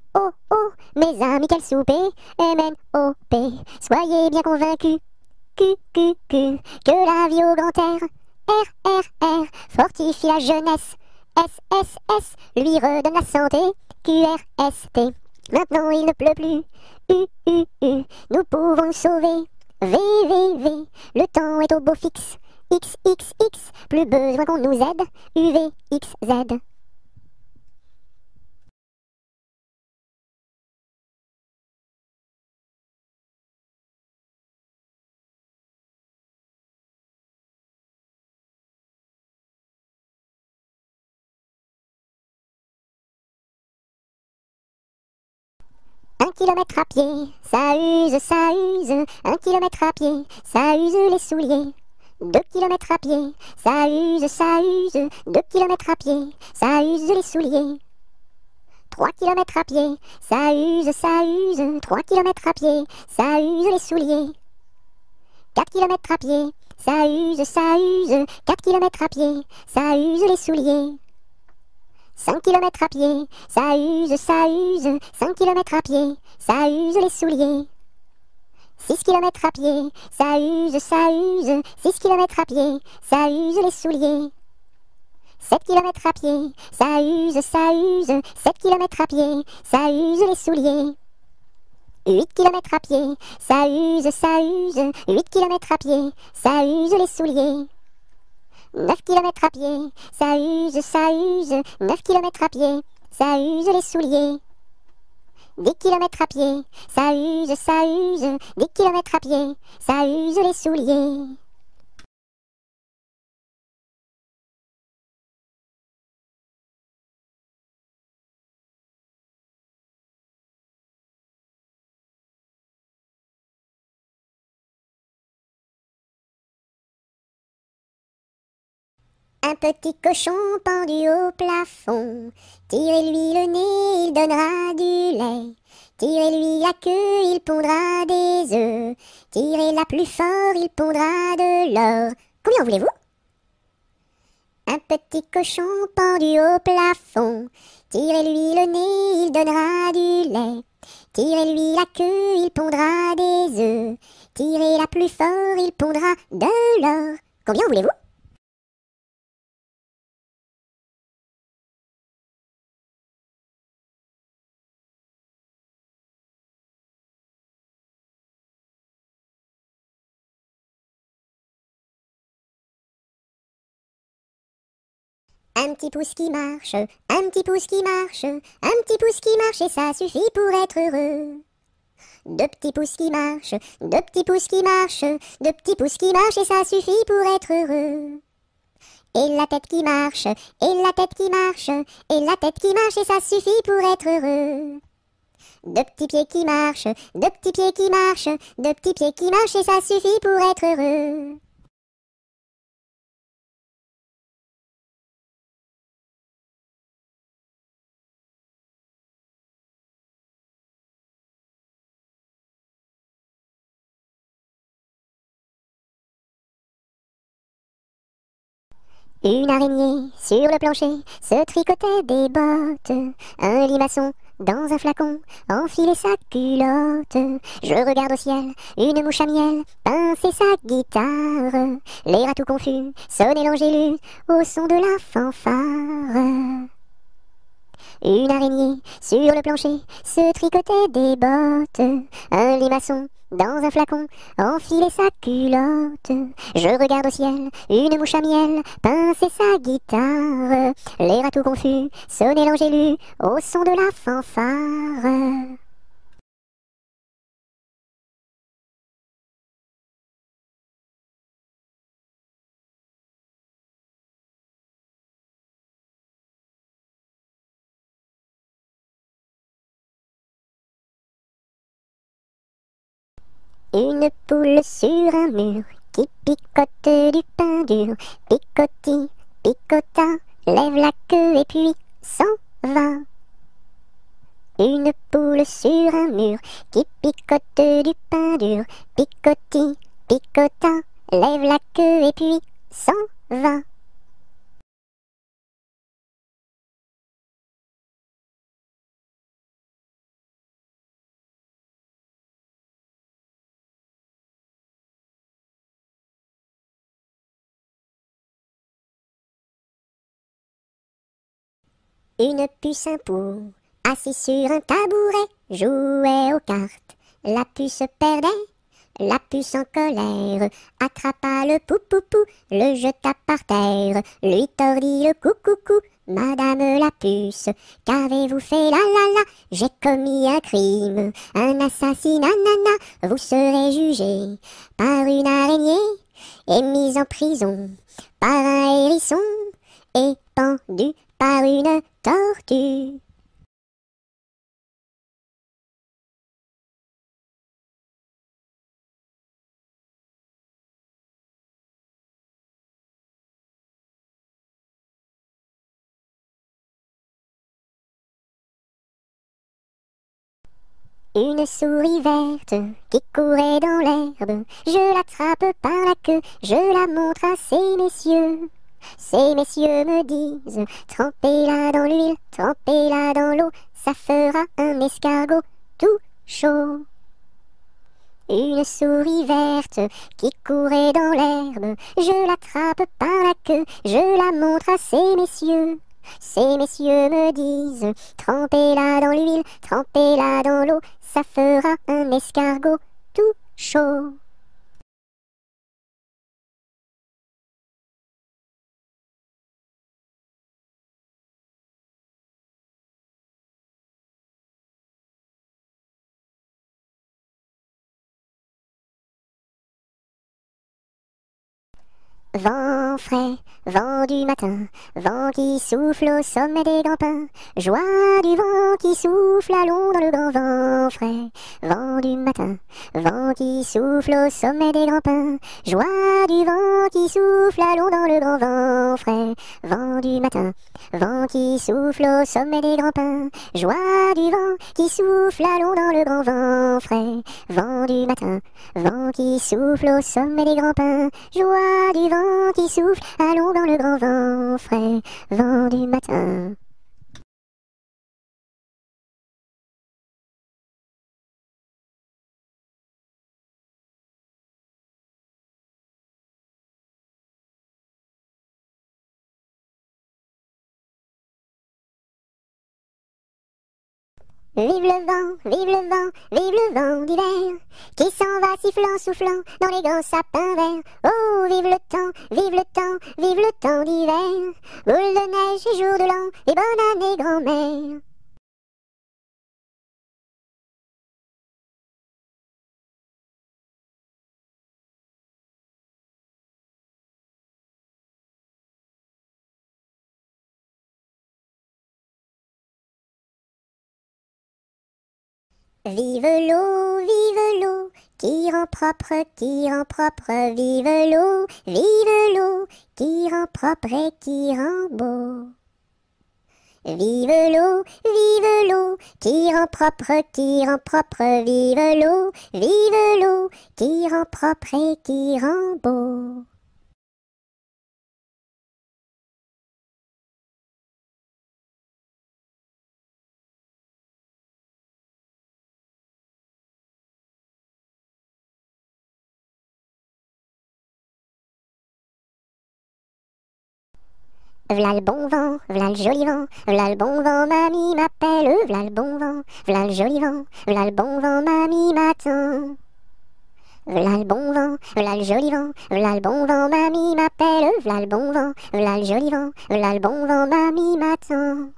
mes amis, quel souper. M-N-O-P, soyez bien convaincus. Q, que la vie au grand air. R, fortifie la jeunesse. S, lui redonne la santé. Q-R-S-T, maintenant il ne pleut plus. U, nous pouvons nous sauver. V, le temps est au beau fixe. X, plus besoin qu'on nous aide. U-V, X, Z. Un kilomètre à pied, ça use. 1 kilomètre à pied, ça use les souliers. 2 kilomètres à pied, ça use. 2 kilomètres à pied, ça use les souliers. 3 kilomètres à pied, ça use. 3 kilomètres à pied, ça use les souliers. 4 kilomètres à pied, ça use. 4 kilomètres à pied, ça use les souliers. 5 kilomètres à pied, ça use. 5 kilomètres à pied, ça use les souliers. 6 kilomètres à pied, ça use. 6 kilomètres à pied, ça use les souliers. 7 kilomètres à pied, ça use. 7 kilomètres à pied, ça use les souliers. 8 kilomètres à pied, ça use. 8 kilomètres à pied, ça use les souliers. 9 kilomètres à pied, ça use. 9 kilomètres à pied, ça use les souliers. 10 kilomètres à pied, ça use. 10 kilomètres à pied, ça use les souliers. Un petit cochon pendu au plafond, tirez-lui le nez, il donnera du lait. Tirez-lui la queue, il pondra des œufs. Tirez-la plus fort, il pondra de l'or. Combien voulez-vous? Un petit cochon pendu au plafond, tirez-lui le nez, il donnera du lait. Tirez-lui la queue, il pondra des œufs. Tirez-la plus fort, il pondra de l'or. Combien voulez-vous? Un petit pouce qui marche, un petit pouce qui marche, un petit pouce qui marche et ça suffit pour être heureux. 2 petits pouces qui marchent, 2 petits pouces qui marchent, 2 petits pouces qui marchent et ça suffit pour être heureux. Et la tête qui marche, et la tête qui marche, et la tête qui marche et ça suffit pour être heureux. 2 petits pieds qui marchent, 2 petits pieds qui marchent, 2 petits pieds qui marchent et ça suffit pour être heureux. Une araignée sur le plancher se tricotait des bottes. Un limaçon dans un flacon enfilait sa culotte. Je regarde au ciel, une mouche à miel pincer sa guitare. Les rats tout confus sonnaient l'angélus au son de la fanfare. Une araignée sur le plancher se tricotait des bottes. Un limaçon dans un flacon enfilait sa culotte. Je regarde au ciel, une mouche à miel pincer sa guitare. Les rats tout confus sonnaient l'angélus au son de la fanfare. Une poule sur un mur qui picote du pain dur. Picoti, picota, lève la queue et puis s'en va. Une poule sur un mur qui picote du pain dur. Picoti, picota, lève la queue et puis s'en va. Une puce, un pou, assis sur un tabouret, jouait aux cartes. La puce perdait, la puce en colère attrapa le pou-pou-pou, le jeta par terre, lui tordit le cou-cou-cou. Madame la puce, qu'avez-vous fait là là là? J'ai commis un crime, un assassinat, nana. Vous serez jugé par une araignée et mis en prison par un hérisson et pendu par une tortue. Une souris verte qui courait dans l'herbe, je l'attrape par la queue, je la montre à ces messieurs. Ces messieurs me disent, trempez-la dans l'huile, trempez-la dans l'eau, ça fera un escargot tout chaud. Une souris verte qui courait dans l'herbe, je l'attrape par la queue, je la montre à ces messieurs. Ces messieurs me disent, trempez-la dans l'huile, trempez-la dans l'eau, ça fera un escargot tout chaud. Vent frais, vent du matin, vent qui souffle au sommet des grands pins, joie du vent qui souffle, allons dans le grand vent frais. Vent du matin, vent qui souffle au sommet des grands pins, joie du vent qui souffle, allons dans le grand vent frais. Vent du matin, vent qui souffle au sommet des grands pins, joie du vent qui souffle, allons dans le grand vent frais. Vent du matin, vent qui souffle au sommet des grands pins, joie du vent qui souffle, allons dans le grand vent frais, vent du matin. Vive le vent, vive le vent, vive le vent d'hiver, qui s'en va sifflant, soufflant dans les grands sapins verts. Oh, vive le temps, vive le temps, vive le temps d'hiver, boule de neige et jour de l'an, et bonne année grand-mère. Vive l'eau, qui rend propre, vive l'eau, qui rend propre et qui rend beau. Vive l'eau, qui rend propre, vive l'eau, qui rend propre et qui rend beau. V'là le bon vent, v'là le joli vent, v'là le bon vent, mamie m'appelle, v'là le bon vent, v'là le joli vent, v'là le bon vent, mamie m'attend. V'là le bon vent, v'là le joli vent, v'là le bon vent, mamie m'appelle, v'là le bon vent, v'là le joli vent, v'là le bon vent, mamie m'attend.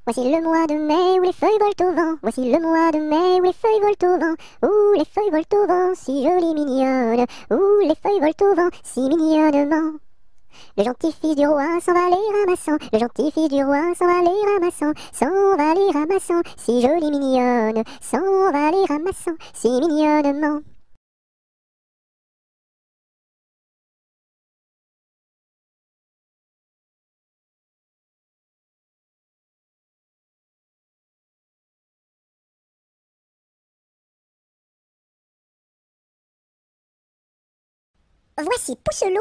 Voici le mois de mai où les feuilles volent au vent. Voici le mois de mai où les feuilles volent au vent. Où les feuilles volent au vent, si jolies mignonnes. Où les feuilles volent au vent, si mignonnement. Le gentil fils du roi s'en va les ramassant. Le gentil fils du roi s'en va les ramassant. S'en va les ramassant, si jolie mignonne. S'en va les ramassant, si mignonnement. Voici Pousselot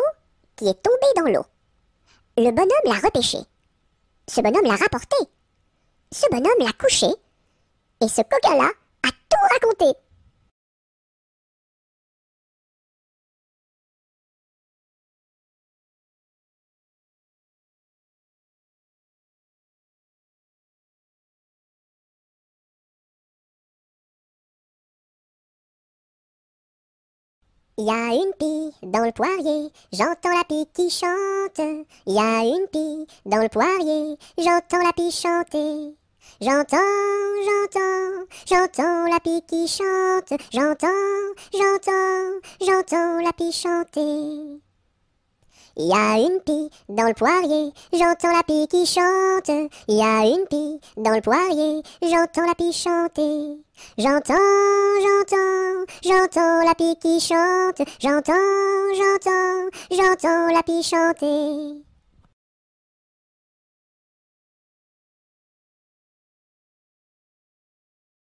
qui est tombé dans l'eau. Le bonhomme l'a repêché. Ce bonhomme l'a rapporté. Ce bonhomme l'a couché. Et ce coquin-là a tout raconté. Il y a une pie dans le poirier, j'entends la pie qui chante. Il y a une pie dans le poirier, j'entends la pie chanter. J'entends la pie qui chante. J'entends la pie chanter. Il y a une pie dans le poirier, j'entends la pie qui chante. Il y a une pie dans le poirier, j'entends la pie chanter. J'entends la pie qui chante. J'entends la pie chanter.